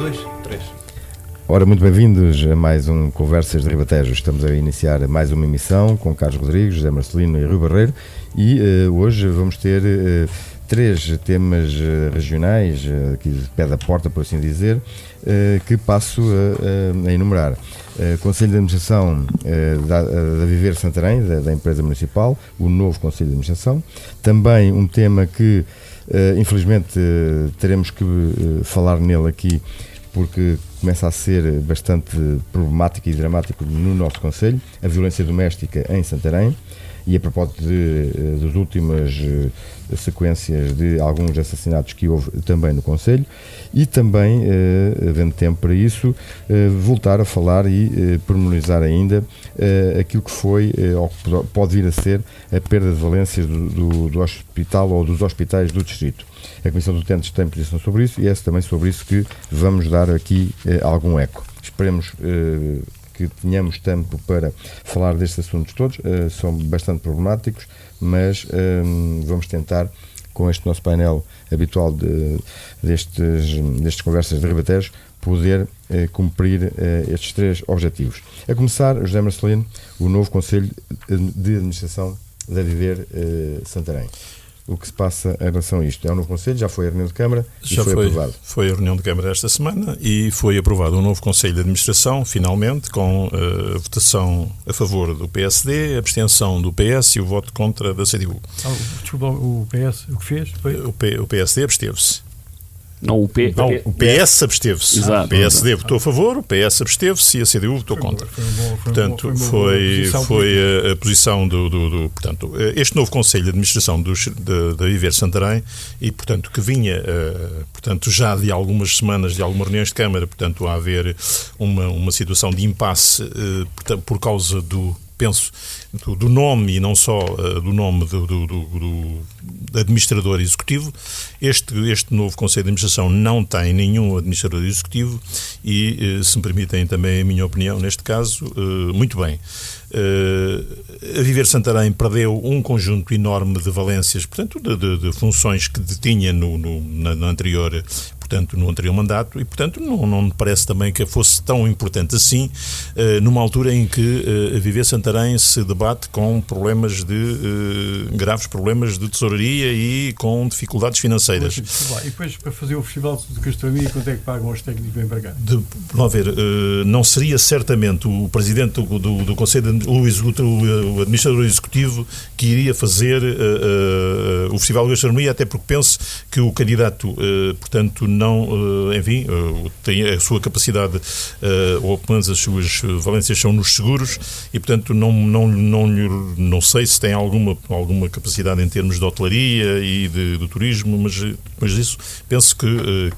2, 3. Ora, muito bem-vindos a mais um Conversas de Ribatejo. Estamos a iniciar mais uma emissão com Carlos Rodrigues, José Marcelino e Rui Barreiro e hoje vamos ter três temas regionais, aqui de pé da porta, por assim dizer, que passo a enumerar. Conselho de Administração da Viver Santarém, da empresa municipal, o novo Conselho de Administração. Também um tema que, infelizmente, teremos que falar nele aqui, porque começa a ser bastante problemático e dramático no nosso Conselho, a violência doméstica em Santarém, e a propósito das últimas sequências de alguns assassinatos que houve também no Conselho, e também, havendo tempo para isso, voltar a falar e pormenorizar ainda aquilo que foi, ou que pode vir a ser, a perda de valências do hospital ou dos hospitais do Distrito. A Comissão de Utentes tem posição sobre isso e é também sobre isso que vamos dar aqui algum eco. Esperemos que tenhamos tempo para falar destes assuntos todos, são bastante problemáticos, mas vamos tentar, com este nosso painel habitual destes Conversas de Ribatejo, poder cumprir estes três objetivos. A começar, José Marcelino, o novo Conselho de Administração da Viver Santarém. O que se passa em relação a isto? É um novo Conselho, já foi a reunião de Câmara e foi aprovado. Foi a reunião de Câmara esta semana e foi aprovado um novo Conselho de Administração, finalmente, com a votação a favor do PSD, a abstenção do PS e o voto contra da CDU. Desculpa, o PS, o que fez? Foi? O PSD absteve-se. O PS absteve-se. Exato, o PSD votou a favor, o PS absteve-se e a CDU votou contra. Portanto, foi a posição do portanto, este novo Conselho de Administração da Viver Santarém, e, portanto, que vinha, portanto, já de algumas semanas, de algumas reuniões de Câmara, portanto, a haver uma situação de impasse, portanto, por causa do nome, e não só do nome do administrador executivo. Este novo Conselho de Administração não tem nenhum administrador executivo e, se me permitem também a minha opinião, neste caso, muito bem. A Viver Santarém perdeu um conjunto enorme de valências, portanto, de funções que detinha no anterior, portanto, no anterior mandato, e, portanto, não me parece também que fosse tão importante assim, numa altura em que a Viver Santarém se debate com graves problemas de tesouraria e com dificuldades financeiras. E depois, para fazer o Festival de Gastronomia, quanto é que pagam os técnicos que vêm para cá? Vamos ver, não seria certamente o Presidente do Conselho, o Administrador Executivo, que iria fazer o Festival de Gastronomia, até porque penso que o candidato, portanto, não, enfim, tem a sua capacidade, ou pelo menos as suas valências são nos seguros, e, portanto, não sei se tem alguma capacidade em termos de hotelaria e de turismo, mas depois disso penso que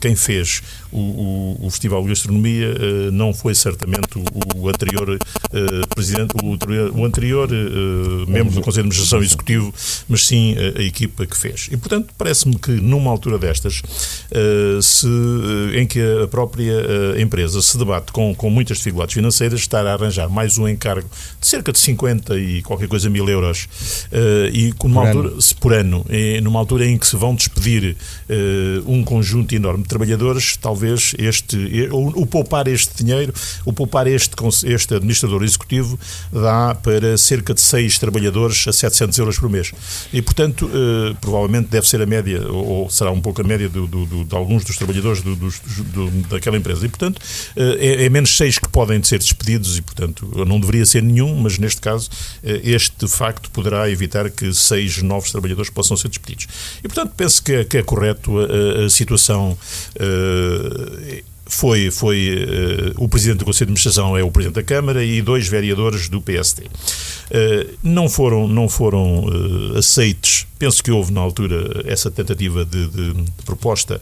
quem fez o Festival de Gastronomia não foi certamente o anterior presidente, o anterior membro do Conselho de Administração Executivo, mas sim a equipa que fez. E, portanto, parece-me que numa altura destas, em que a própria empresa se debate com muitas dificuldades financeiras, estar a arranjar mais um encargo de cerca de 50 e qualquer coisa mil euros e por ano, numa altura em que se vão despedir um conjunto enorme de trabalhadores, talvez o poupar este dinheiro, o poupar este administrador executivo dá para cerca de 6 trabalhadores a 700 euros por mês. E, portanto, provavelmente deve ser a média, ou será um pouco a média de alguns dos trabalhadores daquela empresa. E, portanto, é menos 6 que podem ser despedidos e, portanto, não deveria ser nenhum, mas neste caso, este facto poderá evitar que 6 novos trabalhadores possam ser despedidos. E, portanto, penso que é correto a situação. Foi o Presidente do Conselho de Administração é o Presidente da Câmara e 2 vereadores do PSD. Não foram aceites, penso que houve na altura essa tentativa de proposta,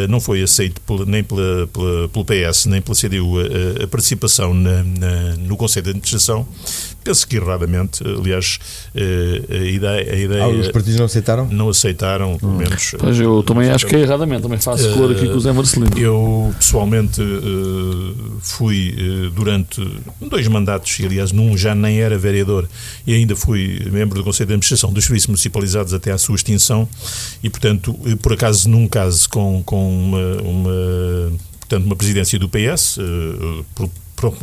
não foi aceito nem pelo PS nem pela CDU a participação no Conselho de Administração. Penso que erradamente, aliás, a ideia... os partidos não aceitaram? Não aceitaram, pelo menos... Pois eu também acho que é erradamente, também faço cor aqui com o Zé Marcelino. Eu, pessoalmente, fui durante 2 mandatos, e aliás, num já nem era vereador, e ainda fui membro do Conselho de Administração dos Serviços Municipalizados até à sua extinção, e, portanto, por acaso, num caso com uma portanto, uma presidência do PS,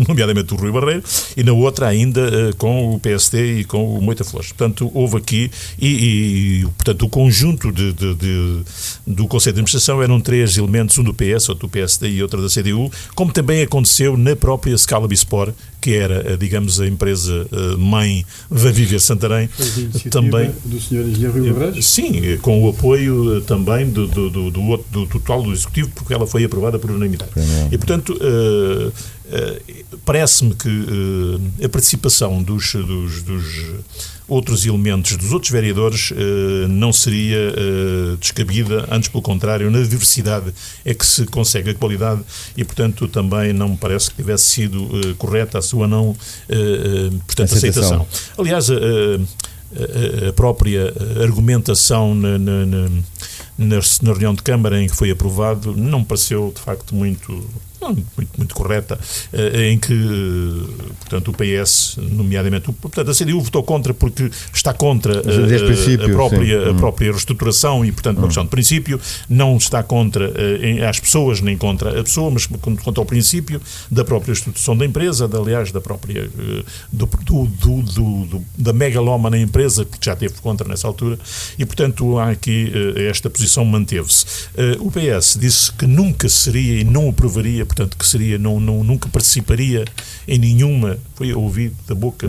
nomeadamente o Rui Barreiro, e na outra ainda com o PSD e com o Moita Flores. Portanto, houve aqui, portanto, o conjunto do Conselho de Administração eram 3 elementos, um do PS, outro do PSD e outro da CDU, como também aconteceu na própria Scala Bispor, que era, digamos, a empresa mãe da Viver Santarém. Também do Sr. Engenheiro Rui Barreiro? Sim, com o apoio também do total do Executivo, porque ela foi aprovada por unanimidade. E, portanto, parece-me que a participação dos outros elementos, dos outros vereadores, não seria descabida, antes pelo contrário, na diversidade é que se consegue a qualidade e, portanto, também não me parece que tivesse sido correta a sua não, portanto, aceitação. Aliás, a própria argumentação na reunião de Câmara em que foi aprovado não me pareceu, de facto, muito correta, em que, portanto, o PS, nomeadamente, portanto, a CDU votou contra porque está contra a própria reestruturação e, portanto, uma questão de princípio, não está contra as pessoas, nem contra a pessoa, mas contra o princípio da própria reestruturação da empresa, aliás, da própria da megalómana empresa, porque já esteve contra nessa altura, e, portanto, há aqui esta posição manteve-se. O PS disse que nunca seria e não aprovaria, portanto, que seria, nunca participaria em nenhuma, foi ouvido da boca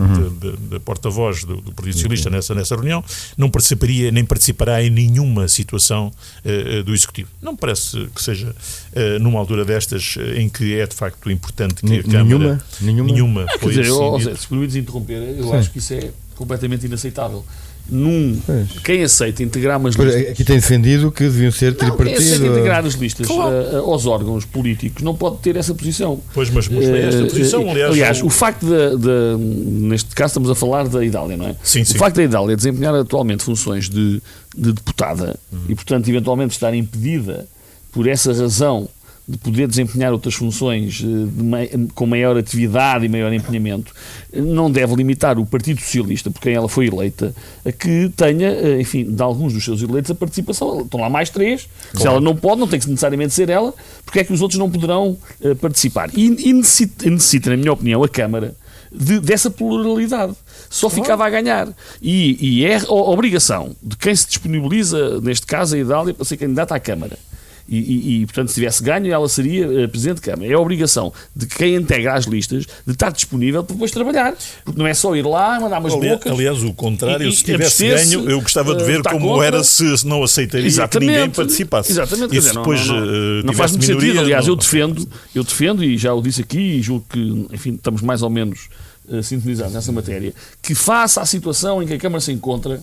da porta-voz do Partido Socialista nessa reunião, não participaria nem participará em nenhuma situação do Executivo. Não me parece que seja numa altura destas em que é de facto importante que a Câmara... Nenhuma. Quer dizer, se me interromper, eu acho que isso é completamente inaceitável. Quem aceita integrar umas listas... Aqui tem defendido que deviam ser tripartidos. Quem aceita integrar as listas aos órgãos políticos não pode ter essa posição. Pois, mas esta posição, aliás, o facto neste caso estamos a falar da Idália, não é? Sim. O facto da Idália desempenhar atualmente funções de deputada e, portanto, eventualmente estar impedida por essa razão de poder desempenhar outras funções com maior atividade e maior empenhamento, não deve limitar o Partido Socialista, por quem ela foi eleita, a que tenha, enfim, de alguns dos seus eleitos a participação. Estão lá mais 3, claro. Se ela não pode, não tem que necessariamente ser ela, porque é que os outros não poderão participar? E necessita, na minha opinião, a Câmara dessa pluralidade. Só ficava a ganhar. E é a obrigação de quem se disponibiliza, neste caso a Idália, para ser candidata à Câmara. E, portanto, se tivesse ganho, ela seria Presidente de Câmara. É a obrigação de quem integra as listas de estar disponível para depois trabalhar. Porque não é só ir lá, mandar umas bocas. Aliás, o contrário, se tivesse ganho, eu gostava de ver como contra. Era se não aceitaria que ninguém participasse. Exatamente. E se depois não faz muito sentido. Aliás, eu defendo, e já o disse aqui, e julgo que, enfim, estamos mais ou menos sintonizados nessa matéria, que face à situação em que a Câmara se encontra,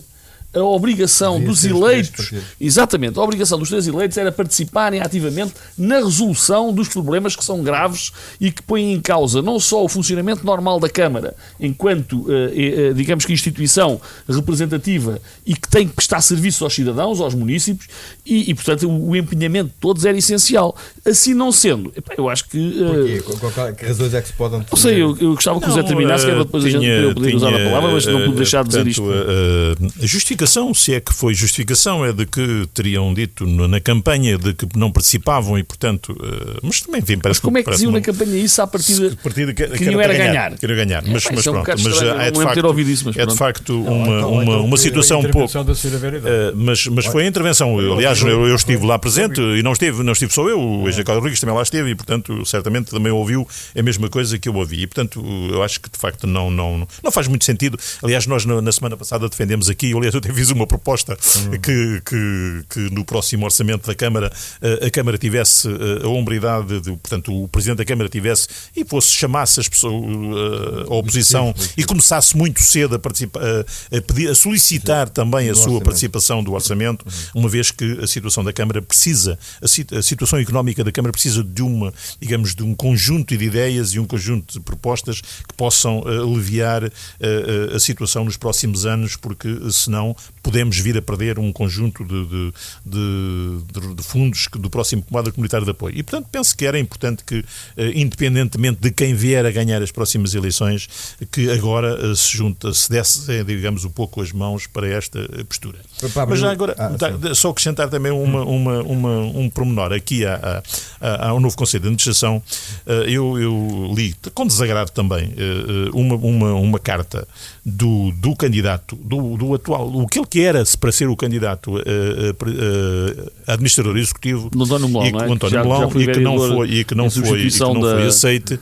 a obrigação dos eleitos, exatamente, a obrigação dos 3 eleitos era participarem ativamente na resolução dos problemas que são graves e que põem em causa não só o funcionamento normal da Câmara, enquanto, digamos que instituição representativa e que tem que prestar serviço aos cidadãos, aos municípios, e portanto, o empenhamento de todos era essencial. Assim não sendo, eu acho que... Porquê? Que razões é que se podem... Não sei, eu gostava que o Zé terminasse, que era depois a gente poder usar a palavra, mas não pude deixar de dizer isto. A justificação, se é que foi justificação, é de que teriam dito na campanha de que não participavam e, portanto, mas também vem para... Mas como é que diziam na campanha isso à partida que não era ganhar? Queria ganhar, mas pronto, mas é de facto uma situação um pouco... Mas foi a intervenção, aliás, eu estive lá presente e não estive só eu, o Engenheiro Rodrigues também lá esteve e, portanto, certamente também ouviu a mesma coisa que eu ouvi e, portanto, eu acho que de facto não faz muito sentido. Aliás, nós na semana passada defendemos aqui, aliás, eu até fiz uma proposta que no próximo orçamento da Câmara a Câmara tivesse a hombridade, portanto o Presidente da Câmara tivesse e chamasse as pessoas, a oposição e começasse muito cedo a participar, a solicitar também a sua participação do orçamento, uma vez que a situação da Câmara precisa, a situação económica da Câmara precisa de de um conjunto de ideias e um conjunto de propostas que possam aliviar a situação nos próximos anos, porque senão senão podemos vir a perder um conjunto de fundos do próximo quadro comunitário de apoio. E, portanto, penso que era importante que, independentemente de quem vier a ganhar as próximas eleições, que agora se desse, digamos, um pouco as mãos para esta postura. Mas já agora, só acrescentar também um pormenor aqui ao novo Conselho de Administração. Eu li, com desagrado também, uma carta do candidato, do atual, o que ele que era para ser o candidato administrador executivo, António Melão, e que não foi aceite,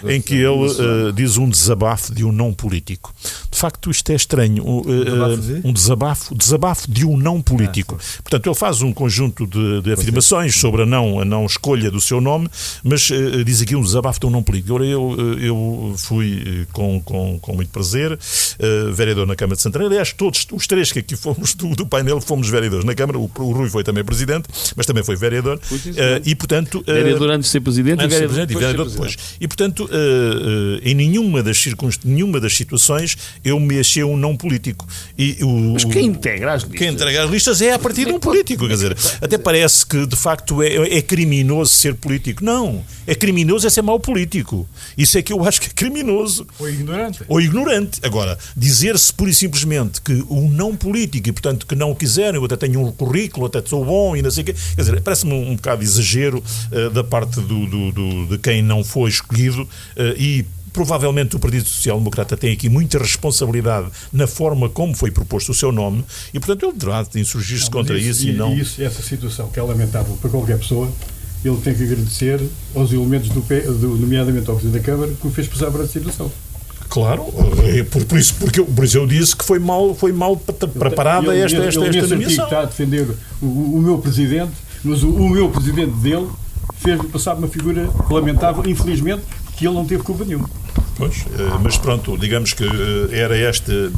em que ele diz um desabafo de um não político. De facto, isto é estranho. Um desabafo de um não político. Portanto, ele faz um conjunto de afirmações sobre a não escolha do seu nome, mas diz aqui um desabafo de um não político. Agora, eu fui com muito prazer vereador na Câmara de Santarém. Aliás, todos os três que aqui fomos do painel fomos vereadores na Câmara. O Rui foi também presidente, mas também foi vereador. E, portanto... vereador antes de ser presidente e vereador depois. E, portanto, em nenhuma das situações eu me achei um não político. Mas quem integra as listas? Quem integra as listas é a partir de um político. Quer dizer, até parece que, de facto, é criminoso ser político. Não. É criminoso ser mau político. Isso é que eu acho que é criminoso. Ou ignorante. Agora, dizer-se pura e simplesmente que o não político, e portanto que não quiserem, eu até tenho um currículo, até sou bom e não sei o quê, quer dizer, parece-me um bocado de exagero da parte de quem não foi escolhido, e provavelmente o Partido Social Democrata tem aqui muita responsabilidade na forma como foi proposto o seu nome, e portanto ele deverá insurgir-se contra isso. Essa situação que é lamentável para qualquer pessoa, ele tem que agradecer aos elementos nomeadamente ao Presidente da Câmara, que o fez passar por essa situação. Claro, por isso eu disse que foi mal preparada esta nomeação. Está a defender o meu Presidente, mas o meu Presidente dele fez-lhe passar uma figura lamentável, infelizmente, que ele não teve culpa nenhuma. Pois, mas pronto, digamos que era este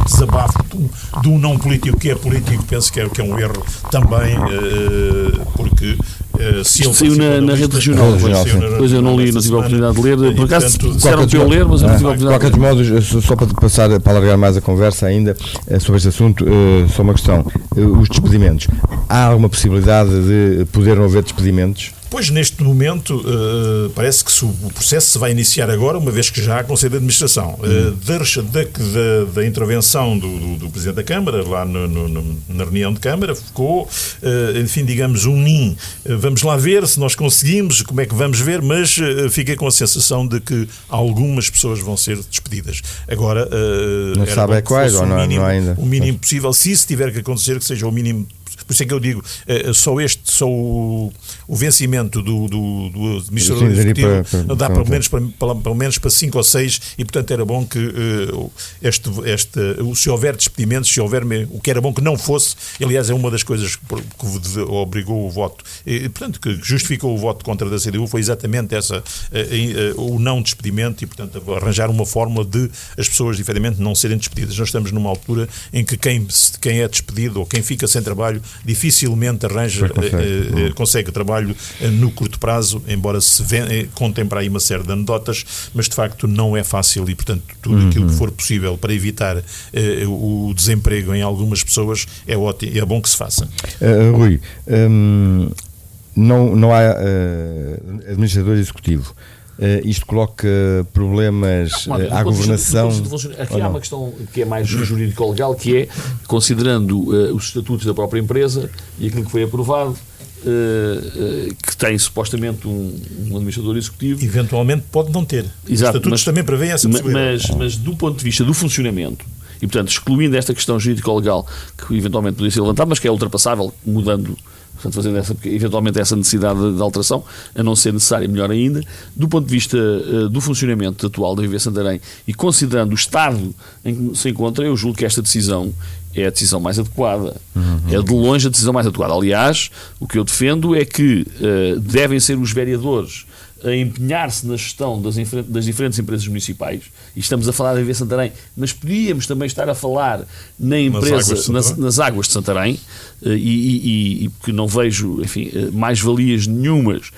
desabafo de um não político que é político, penso que é um erro também, porque se ele saiu na rede regional, pois eu não li, não tive a oportunidade de ler, por acaso disseram para eu ler, mas eu não tive a oportunidade de ler. De qualquer modo, só para alargar mais a conversa ainda sobre este assunto, só uma questão, os despedimentos, há alguma possibilidade de poder não haver despedimentos? Pois, neste momento, parece que o processo se vai iniciar agora, uma vez que já há Conselho de Administração. Da intervenção do Presidente da Câmara, lá na reunião de Câmara, ficou, enfim, digamos, um ninho. Vamos lá ver se nós conseguimos, como é que vamos ver, mas fiquei com a sensação de que algumas pessoas vão ser despedidas. Agora, não sabe quais, ou não ainda? O mínimo possível, se isso tiver que acontecer, que seja o mínimo. Por isso é que eu digo, só o vencimento do administrador executivo dá pelo menos para 5 ou 6, e portanto era bom que se houver despedimentos, o que era bom que não fosse, aliás é uma das coisas que obrigou o voto, e portanto que justificou o voto contra da CDU, foi exatamente o não despedimento, e portanto arranjar uma fórmula de as pessoas efetivamente não serem despedidas. Nós estamos numa altura em que quem é despedido ou quem fica sem trabalho dificilmente consegue trabalho no curto prazo, embora se contem para aí uma série de anedotas, mas de facto não é fácil, e portanto tudo aquilo que for possível para evitar o desemprego em algumas pessoas é ótimo, é bom que se faça. Rui, não há administrador executivo. Isto coloca problemas à governação. Aqui há uma questão que é mais jurídico-legal, que é, considerando os estatutos da própria empresa e aquilo que foi aprovado, que tem supostamente um administrador executivo. Eventualmente pode não ter. Exato, os estatutos também prevêem essa possibilidade. Mas do ponto de vista do funcionamento, e portanto excluindo esta questão jurídico-legal que eventualmente poderia ser levantada, mas que é ultrapassável, mudando, portanto, fazendo eventualmente essa necessidade de alteração, a não ser necessária, melhor ainda, do ponto de vista do funcionamento atual da Viver Santarém e considerando o estado em que se encontra, eu julgo que esta decisão é a decisão mais adequada. É de longe a decisão mais adequada. Aliás, o que eu defendo é que devem ser os vereadores a empenhar-se na gestão das diferentes empresas municipais, e estamos a falar da AVV Santarém, mas podíamos também estar a falar na empresa, nas águas de Santarém, e porque não vejo, enfim, mais-valias nenhumas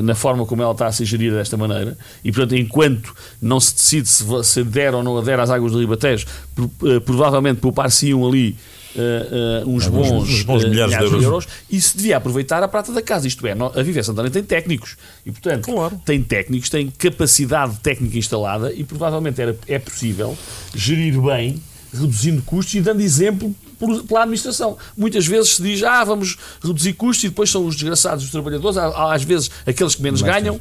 na forma como ela está a ser gerida desta maneira, e portanto, enquanto não se decide se adere ou não adere às águas do Ribatejo, provavelmente poupar-se-iam ali uns bons milhares de euros, e se devia aproveitar a prata da casa, isto é, a Viver Santarém tem técnicos e portanto tem técnicos, tem capacidade técnica instalada e provavelmente é possível gerir bem, reduzindo custos e dando exemplo pela administração. Muitas vezes se diz, vamos reduzir custos, e depois são os desgraçados dos trabalhadores, às vezes aqueles que menos ganham,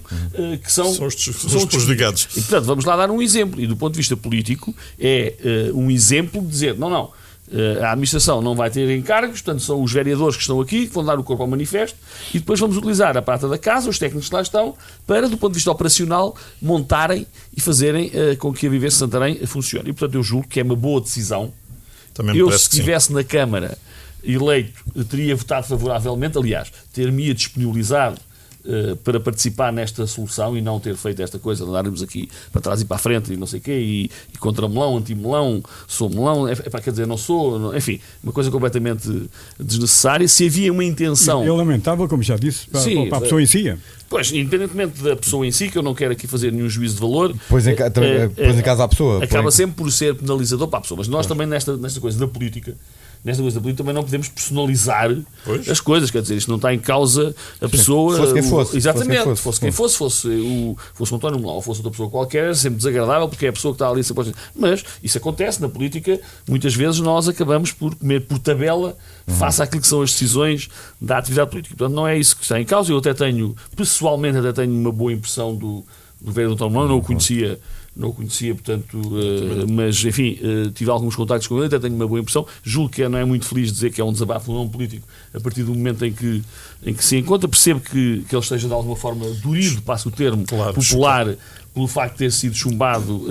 que são os prejudicados. E portanto vamos lá dar um exemplo, e do ponto de vista político é um exemplo de dizer, não, a administração não vai ter encargos, portanto são os vereadores que estão aqui, que vão dar o corpo ao manifesto, e depois vamos utilizar a prata da casa, os técnicos que lá estão, para, do ponto de vista operacional, montarem e fazerem com que a Viver Santarém funcione. E portanto eu julgo que é uma boa decisão. Eu, se estivesse na Câmara eleito, teria votado favoravelmente, aliás, ter-me disponibilizado para participar nesta solução e não ter feito esta coisa de andarmos aqui para trás e para a frente e não sei o quê, e contra melão, anti-melão, sou melão, quer dizer, não sou, enfim, uma coisa completamente desnecessária. Se havia uma intenção... Eu lamentava, como já disse, para a pessoa em si. Pois, independentemente da pessoa em si, que eu não quero aqui fazer nenhum juízo de valor, pois em casa à pessoa, acaba sempre por ser penalizador para a pessoa. Mas nós também nesta coisa da política, também não podemos personalizar as coisas, quer dizer, isto não está em causa a pessoa... Fosse quem fosse. Exatamente, fosse quem fosse o António Melão ou fosse outra pessoa qualquer, é sempre desagradável porque é a pessoa que está ali sempre... Mas isso acontece na política, muitas vezes nós acabamos por comer por tabela face àquilo que são as decisões da atividade política. Portanto, não é isso que está em causa. Eu pessoalmente tenho uma boa impressão do vereador António Melão, não o conhecia, portanto, mas enfim, tive alguns contactos com ele, até tenho uma boa impressão. Julgo que não é muito feliz dizer que é um desabafo não político a partir do momento em que se encontra. Percebo que ele esteja de alguma forma dorido, passo o termo, popular, pelo facto de ter sido chumbado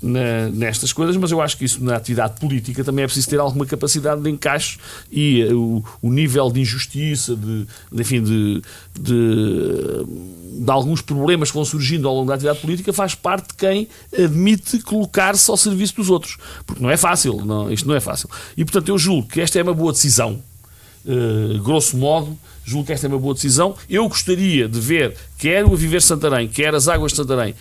nestas coisas, mas eu acho que isso na atividade política também é preciso ter alguma capacidade de encaixe, e o nível de injustiça, de alguns problemas que vão surgindo ao longo da atividade política faz parte de quem admite colocar-se ao serviço dos outros, porque não é fácil, isto não é fácil. E portanto eu julgo que esta é uma boa decisão. Grosso modo, julgo que esta é uma boa decisão. Eu gostaria de ver quer o Viver Santarém, quer as águas de Santarém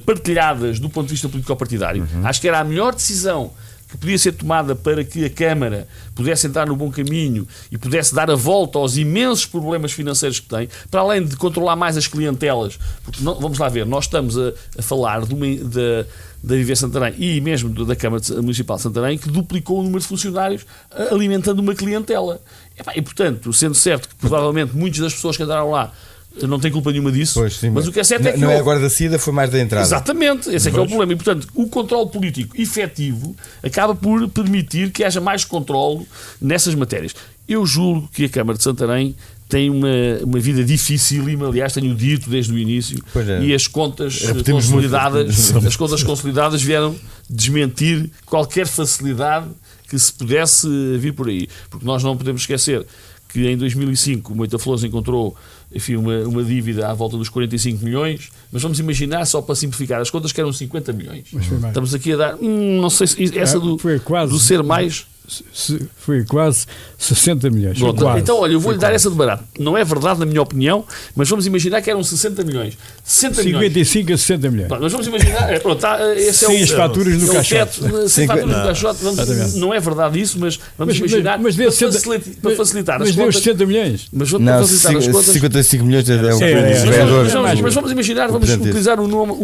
partilhadas do ponto de vista político-partidário. Acho que era a melhor decisão que podia ser tomada para que a Câmara pudesse entrar no bom caminho e pudesse dar a volta aos imensos problemas financeiros que tem, para além de controlar mais as clientelas. Porque vamos lá ver, nós estamos a falar da Viver Santarém e mesmo da Câmara Municipal de Santarém, que duplicou o número de funcionários alimentando uma clientela. E portanto, sendo certo que provavelmente muitas das pessoas que andaram lá não têm culpa nenhuma disso, sim, mas o que é certo é que... Não é agora da saída, foi mais da entrada. Exatamente, esse é que é o problema. E portanto, o controle político efetivo acaba por permitir que haja mais controle nessas matérias. Eu julgo que a Câmara de Santarém tem uma vida dificílima, aliás, tenho dito desde o início, e as contas consolidadas vieram desmentir qualquer facilidade que se pudesse vir por aí. Porque nós não podemos esquecer que em 2005 o Moita Flores encontrou, enfim, uma dívida à volta dos 45 milhões, mas vamos imaginar, só para simplificar as contas, que eram 50 milhões. Estamos aqui a dar, não sei se essa do ser mais... Foi quase 60 milhões. Então, olha, eu vou-lhe dar essa de barato. Não é verdade, na minha opinião, mas vamos imaginar que eram 60 milhões. 55 a 60 milhões. Mas vamos imaginar... esse sem as faturas no caixote. Sem faturas no caixote. Não é verdade isso, mas vamos imaginar para facilitar as contas. Mas deu 60 milhões. Mas para facilitar as contas... 55 milhões é o dos vereadores. Mas vamos imaginar, vamos utilizar o número...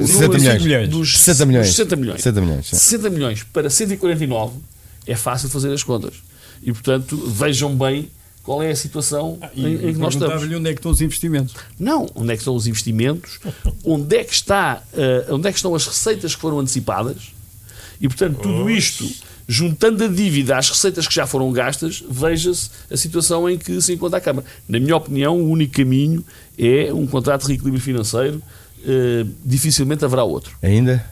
60 milhões. 60 milhões para 149... é fácil fazer as contas. E, portanto, vejam bem qual é a situação em que nós estamos. Onde é que estão os investimentos? Não, onde é que estão os investimentos, onde é que estão as receitas que foram antecipadas, e, portanto, tudo isto, juntando a dívida às receitas que já foram gastas, veja-se a situação em que se encontra a Câmara. Na minha opinião, o único caminho é um contrato de reequilíbrio financeiro. Dificilmente haverá outro. Ainda?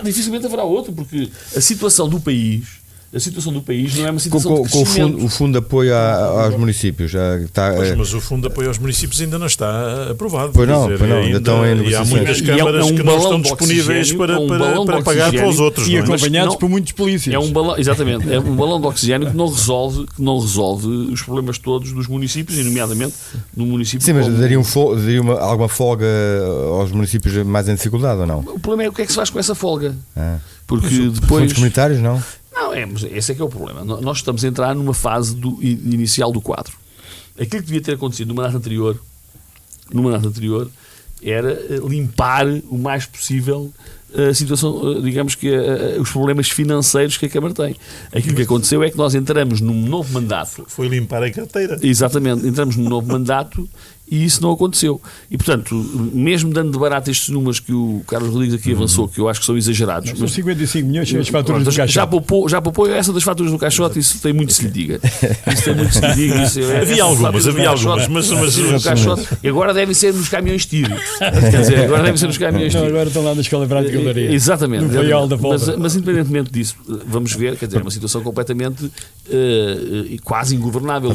Dificilmente haverá outro, porque a situação do país a situação do país não é uma situação de Com crescimento. o fundo de apoio aos municípios já está. Mas o fundo de apoio aos municípios ainda não está aprovado. Pois não, quer dizer, pois não, ainda estão em e há negociações. muitas câmaras que não estão disponíveis para pagar para os outros. E não é? acompanhados não- por muitos polícias. É um balão, exatamente, é um balão de oxigênio que não resolve os problemas todos dos municípios, e nomeadamente no município. Sim, mas como- daria alguma folga aos municípios mais em dificuldade ou não? O problema é o que é que se faz com essa folga. Ah. Porque Fundos depois. comunitários, não? Não, mas esse é que é o problema. Nós estamos a entrar numa fase inicial do quadro. Aquilo que devia ter acontecido no mandato anterior era limpar o mais possível a situação, digamos que os problemas financeiros que a Câmara tem. Aquilo que aconteceu é que nós entramos num novo mandato. Foi limpar a carteira. Exatamente, entramos num novo mandato e isso não aconteceu. E, portanto, mesmo dando de barato estes números que o Carlos Rodrigues aqui avançou, que eu acho que são exagerados, São 55 milhões as faturas do caixote. já poupou essa das faturas do caixote, isso tem muito que se lhe diga. Isso tem muito que se lhe diga. Havia algumas, mas no caixote, e agora devem ser nos caminhões tiro. Quer dizer, agora devem ser nos caminhões Não, tiro. agora estão lá na Escola Prática de Olaria. Exatamente. No Paiol da mas, Volta. mas independentemente disso, vamos ver, quer dizer, é uma situação completamente quase ingovernável.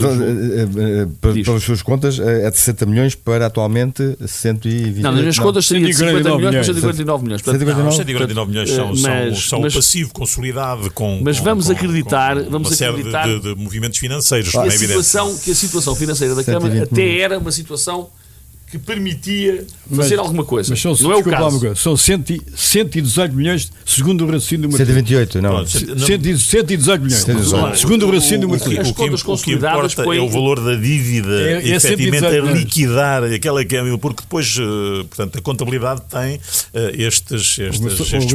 Pelas suas contas, é de 60 milhões para atualmente 120. Não, nas minhas contas seria de 50 milhões para 149 149 milhões. 149 milhões são o passivo consolidado mas vamos acreditar uma série de movimentos financeiros, não é evidente. que a situação financeira da Câmara até era uma situação que permitia fazer alguma coisa. Mas são, não é o desculpa lá uma caso. coisa, são 118 milhões segundo o raciocínio do Martins. 128, não. 118 milhões. 118. Segundo o raciocínio do As Martins. contas consolidadas importa é o valor da dívida, É efetivamente 118 a milhões. liquidar aquela que é, porque depois, portanto, a contabilidade tem estes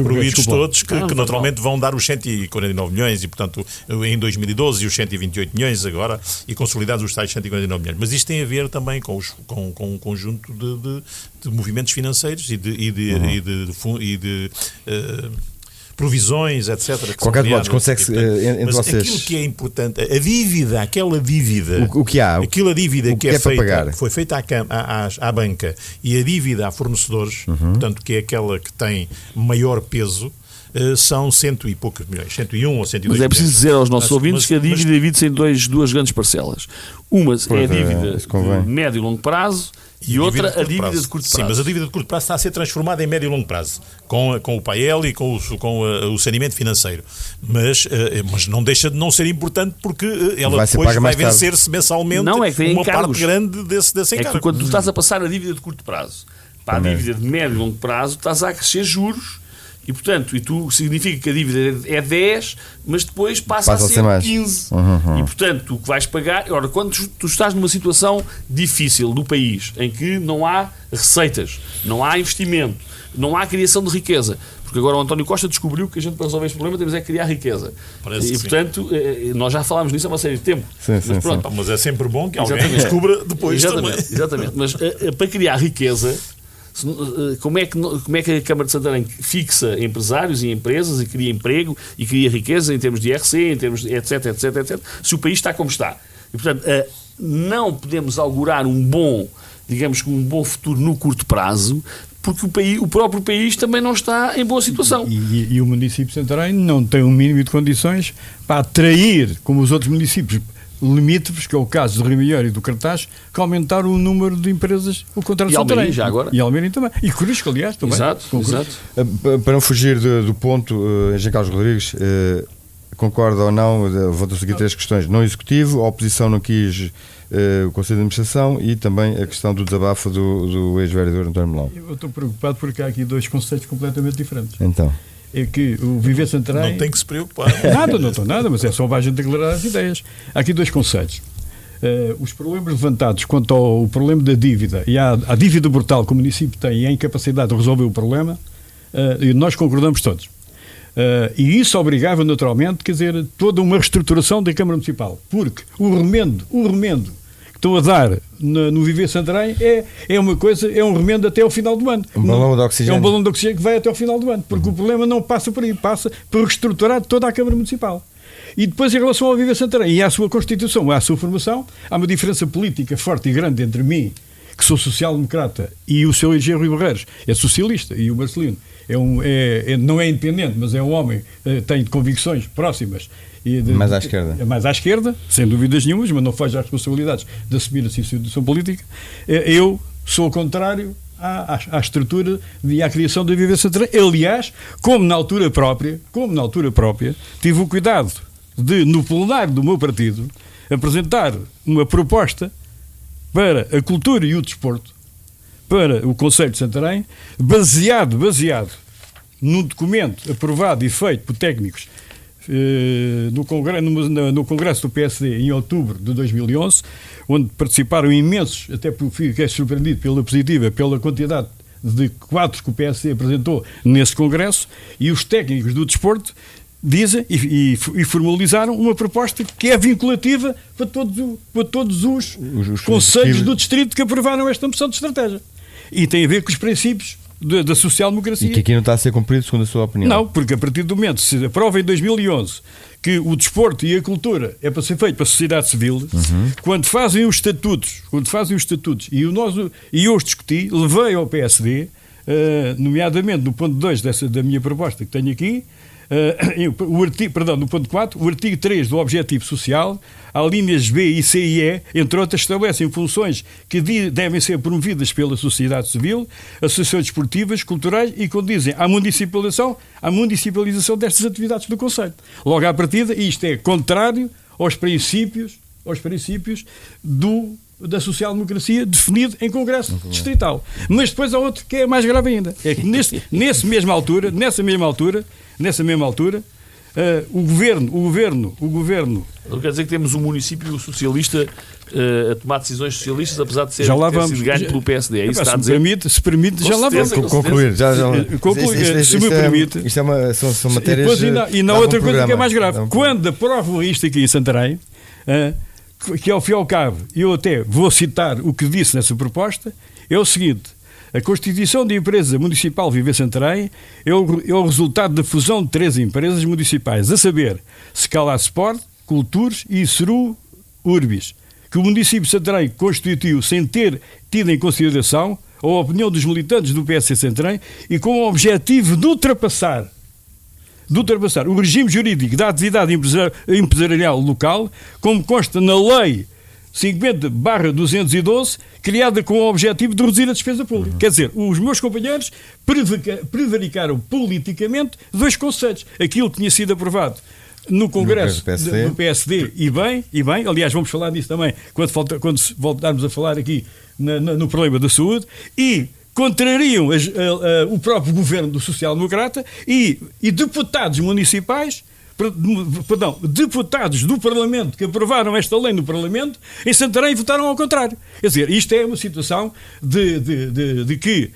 providos desculpa. todos que naturalmente vão dar os 149 milhões e, portanto, em 2012 os 128 milhões agora e consolidados os tais 149 milhões. Mas isto tem a ver também com um conjunto de movimentos financeiros e de provisões, etc. De qualquer modo, consegue-se entre mas vocês. aquilo que é importante, a dívida, aquela dívida, O que há? aquela dívida o que que é é para feita, pagar? foi feita à banca e a dívida a fornecedores, portanto, que é aquela que tem maior peso, são 100 e poucos milhões, 101 ou 102 Mas é preciso milhões. dizer aos nossos Mas- ouvintes que a mas- dívida divide-se em duas grandes parcelas. Uma é a Pois é, dívida isso convém. de médio e longo prazo e outra a dívida de curto prazo. Sim, mas a dívida de curto prazo está a ser transformada em médio e longo prazo, com o PAEL e com o saneamento financeiro. Mas não deixa de não ser importante porque ela Vai ser depois paga vai mais tarde. vencer-se mensalmente Não, é que tem uma encargos. parte grande desse É que encargo. tu, quando tu estás a passar a dívida de curto prazo para a dívida de médio e longo prazo, estás a acrescer juros. E, portanto, significa que a dívida é 10, mas depois passa a ser mais. 15. E, portanto, o que vais pagar... Ora, quando tu estás numa situação difícil do país, em que não há receitas, não há investimento, não há criação de riqueza, porque agora o António Costa descobriu que a gente, para resolver este problema, temos é que criar riqueza. Parece E, que sim. portanto, nós já falámos nisso há uma série de tempo. Sim, sim, mas pronto, Mas é sempre bom que alguém Exatamente. descubra depois também. Exatamente. Mas para criar riqueza, como é que a Câmara de Santarém fixa empresários e empresas e cria emprego e cria riqueza em termos de IRC, em termos de etc, se o país está como está? E, portanto, não podemos augurar um bom futuro no curto prazo, porque o próprio país também não está em boa situação. E o município de Santarém não tem um mínimo de condições para atrair, como os outros municípios limítrofes, que é o caso do Rio Maior e do Cartaz, que aumentaram o número de empresas, o contrato de E Almeirim, Santarém. já agora. E Almeirim também. E Corisco, aliás, também. Exato. Para não fugir do ponto, Engenheiro Carlos Rodrigues, concorda ou não, vou seguir 3 questões. Não executivo, a oposição não quis o Conselho de Administração e também a questão do desabafo do ex-vereador António Melão. Eu estou preocupado porque há aqui dois conceitos completamente diferentes. Então, É que o Viver Santarém... Não tem que se preocupar. Não estou nada, mas é só a gente declarar as ideias. Há aqui dois conceitos. Os problemas levantados quanto ao problema da dívida e à dívida brutal que o município tem e a incapacidade de resolver o problema, nós concordamos todos. E isso obrigava naturalmente, quer dizer, toda uma reestruturação da Câmara Municipal, porque o remendo que estão a dar no Viver Santarém é uma coisa, é um remendo até ao final do ano. Um balão de oxigênio. É um balão de oxigênio que vai até ao final do ano, porque o problema não passa por aí, passa por reestruturar toda a Câmara Municipal. E depois, em relação ao Viver Santarém e à sua Constituição, à sua formação, há uma diferença política forte e grande entre mim, que sou social-democrata, e o seu engenheiro Rui Barreiros é socialista, e o Marcelino não é independente, mas é um homem que tem convicções próximas. Mais à esquerda. Mais à esquerda, sem dúvidas nenhumas, mas não faz as responsabilidades de assumir a situação política. Eu sou contrário à estrutura e à criação da vivência terrena. Aliás, como na altura própria, tive o cuidado de, no plenário do meu partido, apresentar uma proposta para a cultura e o desporto, para o Conselho de Santarém, baseado num documento aprovado e feito por técnicos no Congresso do PSD em outubro de 2011, onde participaram imensos, até porque fiquei surpreendido pela positiva, pela quantidade de quadros que o PSD apresentou nesse Congresso, e os técnicos do desporto dizem e formalizaram uma proposta que é vinculativa para todos os conselhos do distrito que aprovaram esta moção de estratégia. E tem a ver com os princípios da social-democracia. E que aqui não está a ser cumprido, segundo a sua opinião? Não, porque a partir do momento se aprova em 2011 que o desporto e a cultura é para ser feito para a sociedade civil, quando fazem os estatutos, e eu os discuti, levei ao PSD, nomeadamente no ponto 2 da minha proposta que tenho aqui, no ponto 4, o artigo 3 do Objetivo Social, as linhas B e C e E, entre outras, estabelecem funções que devem ser promovidas pela sociedade civil, associações desportivas, culturais, e condizem à municipalização destas atividades do Conselho. Logo à partida, isto é contrário aos princípios da social-democracia definido em Congresso Distrital. Mas depois há outro que é mais grave ainda. É que nessa mesma altura, o governo. Não quer dizer que temos um município socialista a tomar decisões socialistas, apesar de ter sido ganho pelo PSD. É isso que está a dizer? Se permite, já lá vamos. Concluir. Se me permite. Isto são matérias. E na outra coisa que é mais grave. Quando aprovam isto aqui em Santarém, que ao fim e ao cabo, eu até vou citar o que disse nessa proposta, é o seguinte: a constituição da empresa municipal Viver Santarém é o resultado da fusão de 3 empresas municipais, a saber, Scala Sport, Cultures e Ceru Urbis, que o município de Santarém constituiu sem ter tido em consideração a opinião dos militantes do PSD Santarém e com o objetivo de ultrapassar o regime jurídico da atividade empresarial local, como consta na Lei 50/212, criada com o objetivo de reduzir a despesa pública. Quer dizer, os meus companheiros prevaricaram politicamente 2 conceitos. Aquilo que tinha sido aprovado no Congresso do PSD, e bem, aliás, vamos falar disso também quando voltarmos a falar aqui no problema da saúde, e contrariam o próprio governo do social-democrata e deputados municipais, deputados do Parlamento que aprovaram esta lei no Parlamento, em Santarém votaram ao contrário. Quer dizer, isto é uma situação de que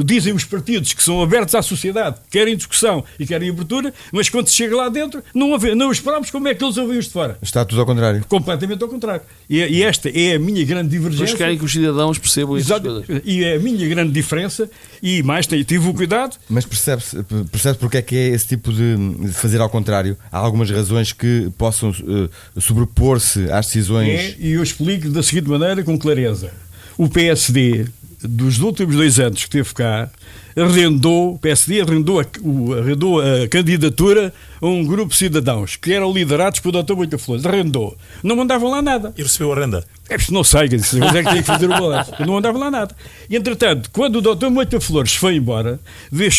dizem os partidos que são abertos à sociedade, querem discussão e querem abertura, mas quando se chega lá dentro, não esperamos como é que eles ouvem os de fora. Está tudo ao contrário. Completamente ao contrário. E esta é a minha grande divergência. Mas querem que os cidadãos percebam essas coisas. E é a minha grande diferença, e mais tive o cuidado. Mas percebe-se porque é que é esse tipo de fazer ao contrário? Há algumas razões que possam sobrepor-se às decisões. E eu explico da seguinte maneira, com clareza. O PSD, dos últimos 2 anos que esteve cá, o PSD arrendou a candidatura a um grupo de cidadãos que eram liderados por Dr. Moita Flores. Arrendou. Não mandavam lá nada. E recebeu a renda? Não sei, mas é que tem que fazer o balanço. Não mandavam lá nada. E, entretanto, quando o Dr. Moita Flores foi embora,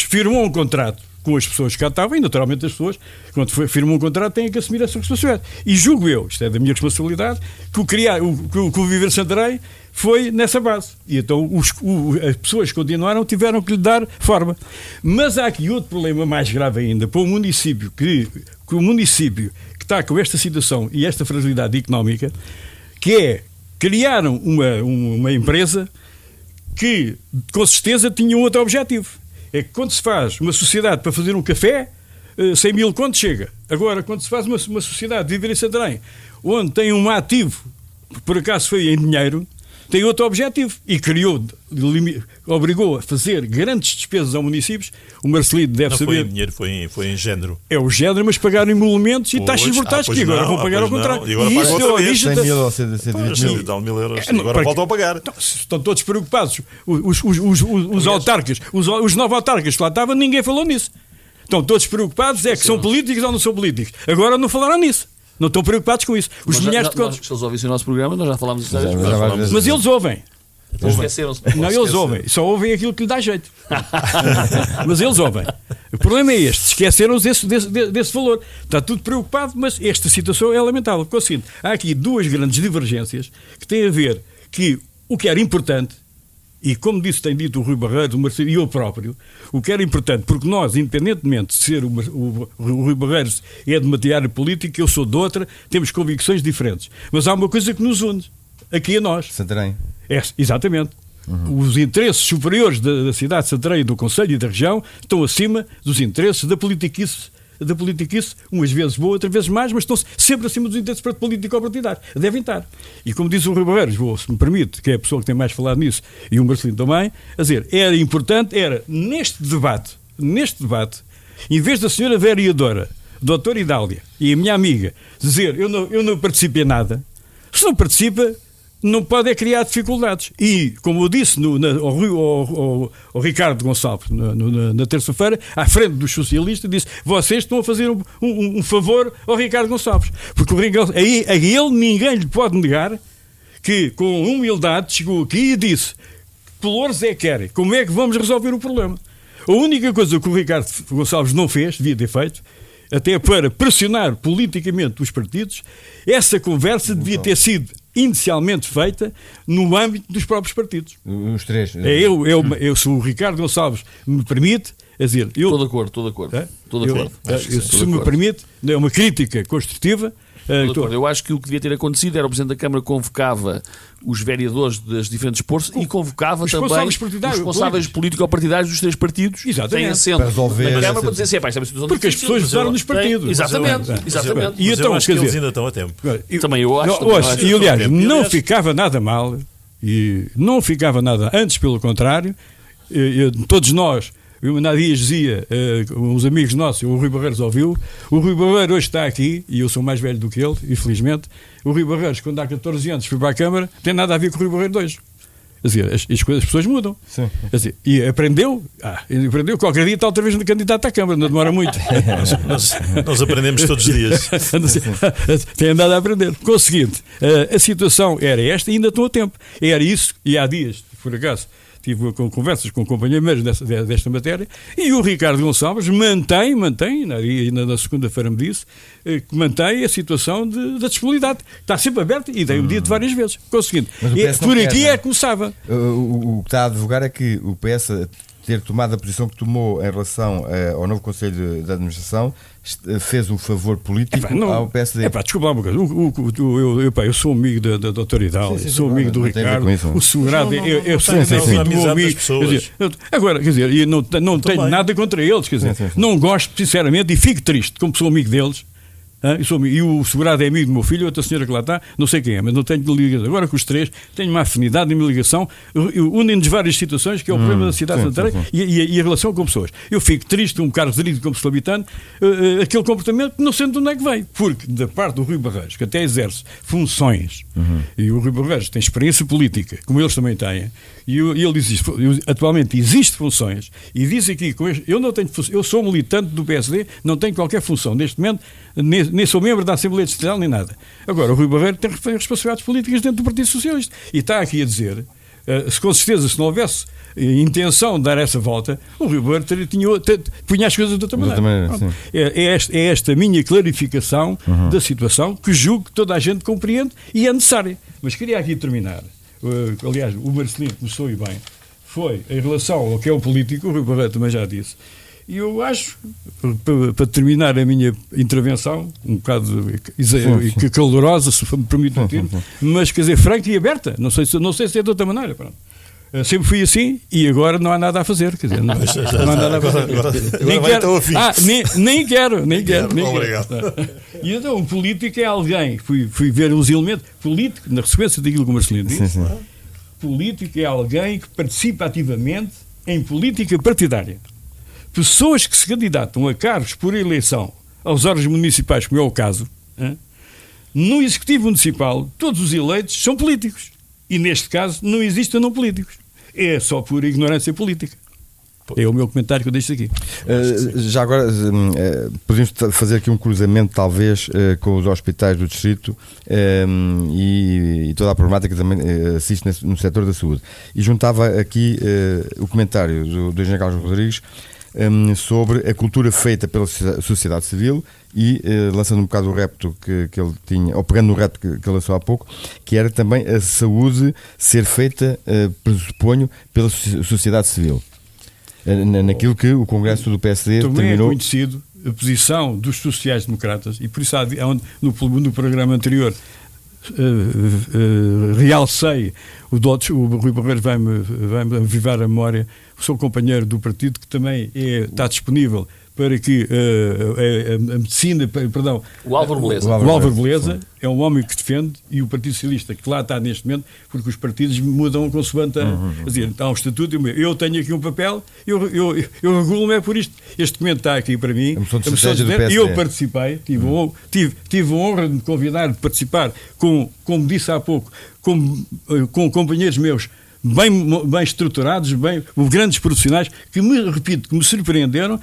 firmou um contrato com as pessoas que cá estavam, e naturalmente as pessoas, quando firmam um contrato, têm que assumir essa responsabilidade. E julgo eu, isto é da minha responsabilidade, que o Viver Santarém foi nessa base. E então as pessoas que continuaram tiveram que lhe dar forma. Mas há aqui outro problema mais grave ainda, para o município que está com esta situação e esta fragilidade económica, que é criaram uma empresa que, com certeza, tinha um outro objetivo. É que quando se faz uma sociedade para fazer um café, 100 mil contos chega. Agora, quando se faz uma sociedade de Viver em Santarém, onde tem um ativo, por acaso foi em dinheiro, tem outro objetivo e obrigou a fazer grandes despesas aos municípios. O Marcelino deve Não saber. foi em dinheiro, foi em género. É o género, mas pagaram emolumentos e taxas brutais, que agora vão pagar ao contrário. E agora pagam isso outra deu vez. origem 100 mil ou 120 mil. Dá 1.000 euros. Não, Agora para- voltam a pagar. Então, se estão todos preocupados. Os autarcas, os novos autarcas que lá estavam, ninguém falou nisso. Estão todos preocupados, é que são políticos ou não são políticos. Agora não falaram nisso. Não estão preocupados com isso. Os milhares de contos. Se eles ouvissem o nosso programa, nós já falámos disso. Já várias vezes. Mas eles ouvem. Esqueceram-se. Não, eles ouvem. Só ouvem aquilo que lhe dá jeito. Mas eles ouvem. O problema é este. Esqueceram-se desse valor. Está tudo preocupado, mas esta situação é lamentável. Porque é o seguinte, há aqui duas grandes divergências que têm a ver que o que era importante, e como tem dito o Rui Barreiros, o Marcelo e eu próprio, o que era importante, porque nós, independentemente de ser o Rui Barreiros é de uma área política, eu sou de outra, temos convicções diferentes. Mas há uma coisa que nos une, aqui a nós. Santarém. Exatamente. Os interesses superiores da cidade de Santarém, do Conselho e da região estão acima dos interesses da politiquice, umas vezes boa, outras vezes mais, mas estão sempre acima dos interesses político-partidários. Devem estar. E como diz o Rui Barreiros, se me permite, que é a pessoa que tem mais falado nisso, e o Marcelino também, a dizer, era importante, neste debate, em vez da senhora vereadora, doutora Idália, e a minha amiga, dizer, eu não participo em nada, se não participa, não pode é criar dificuldades. E, como eu disse ao Ricardo Gonçalves na terça-feira, à frente dos socialistas, disse: vocês estão a fazer um favor ao Ricardo Gonçalves. Porque a ele ninguém lhe pode negar que, com humildade, chegou aqui e disse: pelouros é que querem, como é que vamos resolver o problema? A única coisa que o Ricardo Gonçalves não fez, devia ter feito, até para pressionar politicamente os partidos, essa conversa devia ter sido inicialmente feita no âmbito dos próprios partidos. Os três. Eu se o Ricardo Gonçalves me permite, a dizer... Estou de acordo. Estou de acordo. Se me permite, é uma crítica construtiva. Eu acho que o que devia ter acontecido era o Presidente da Câmara convocava os vereadores das diferentes forças e convocava também os responsáveis político-partidários dos três partidos. Exatamente. Têm assento Para resolver na Câmara para dizer assim, esta é uma situação porque as difícil, pessoas votaram nos partidos. Exatamente. E Mas então, eu acho que eles ainda estão a tempo. Também eu acho. E aliás, não ficava nada mal, e não ficava nada, antes pelo contrário, todos nós. Eu há dias dizia, uns amigos nossos, o Rui Barreiros ouviu, o Rui Barreiros hoje está aqui, e eu sou mais velho do que ele, infelizmente. O Rui Barreiros, quando há 14 anos foi para a Câmara, tem nada a ver com o Rui Barreiros hoje. Quer dizer, as pessoas mudam. Sim. Quer dizer, e aprendeu, qualquer dia está outra vez candidato à Câmara, não demora muito. Nós aprendemos todos os dias. Tem andado a aprender. Com o seguinte, a situação era esta e ainda estou a tempo. Era isso, e há dias, por acaso, tive conversas com companheiros desta matéria, e o Ricardo Gonçalves mantém, na segunda-feira me disse, que mantém a situação da disponibilidade. Está sempre aberta e dei-me dito várias vezes. Com o seguinte, por aqui é que começava. O que está a advogar é que o PS ter tomado a posição que tomou em relação ao novo Conselho de Administração fez um favor político ao PSD. Desculpa lá uma coisa. Eu sou amigo da doutora Idália, sou amigo do Ricardo, o segurado, eu sou muito amigo. Agora, quer dizer, e não tenho nada contra eles, quer dizer, não gosto, sinceramente, e fico triste, como sou amigo deles. E o segurado é amigo do meu filho, outra senhora que lá está, não sei quem é, mas não tenho ligação. Agora com os três, tenho uma afinidade e uma ligação, unem-nos várias situações, que é o problema da cidade de Santarém e a relação com pessoas. Eu fico triste, um bocado resolvido como sulabitano, aquele comportamento, não sei de onde é que veio, porque da parte do Rui Barreiros, que até exerce funções, e o Rui Barreiros tem experiência política, como eles também têm, e ele diz isto, atualmente existe funções, e diz aqui, eu sou militante do PSD, não tenho qualquer função neste momento, nem sou membro da Assembleia Distrital, nem nada. Agora, o Rui Barreiro tem responsabilidades políticas dentro do Partido Socialista. E está aqui a dizer, com certeza, se não houvesse intenção de dar essa volta, o Rui Barreiro punha as coisas de outra maneira. É esta a minha clarificação da situação, que julgo que toda a gente compreende e é necessária. Mas queria aqui terminar. Aliás, o Marcelino começou e bem. Foi em relação ao que é o político, o Rui Barreiro também já disse. E eu acho, para terminar a minha intervenção, um bocado calorosa, se me permite o termo, mas quer dizer, franca e aberta, não sei se é de outra maneira. Pronto. Sempre fui assim e agora não há nada a fazer. Quer dizer, não há nada a fazer. Nem quero. Obrigado. E então, um político é alguém, fui ver os elementos políticos, na sequência daquilo que o Marcelino disse, político é alguém que participa ativamente em política partidária. Pessoas que se candidatam a cargos por eleição aos órgãos municipais, como é o caso, no Executivo Municipal, todos os eleitos são políticos. E, neste caso, não existem não políticos. É só por ignorância política. É o meu comentário que eu deixo aqui. Já agora, podemos fazer aqui um cruzamento, talvez, com os hospitais do Distrito e toda a problemática que também assiste no setor da saúde. E juntava aqui o comentário do Engenheiro Carlos Rodrigues sobre a cultura feita pela sociedade civil e lançando um bocado o repto que ele tinha, ou pegando no repto que ele lançou há pouco, que era também a saúde ser feita, pressuponho, pela sociedade civil. Naquilo que o Congresso do PSD também terminou. É conhecido a posição dos sociais-democratas, e por isso no programa anterior realcei o Rui Barreiros vai-me avivar a memória, o seu companheiro do partido, que também está disponível para que a medicina, perdão, o Álvaro Beleza. O Álvaro Beleza é um homem que defende, e o Partido Socialista, que lá está neste momento, porque os partidos mudam consoante quer dizer, há um estatuto, eu tenho aqui um papel, eu regulo-me por isto. Este documento está aqui para mim, e eu participei, tive a honra de me convidar de participar, como disse há pouco, com companheiros meus bem estruturados, grandes profissionais, que me surpreenderam.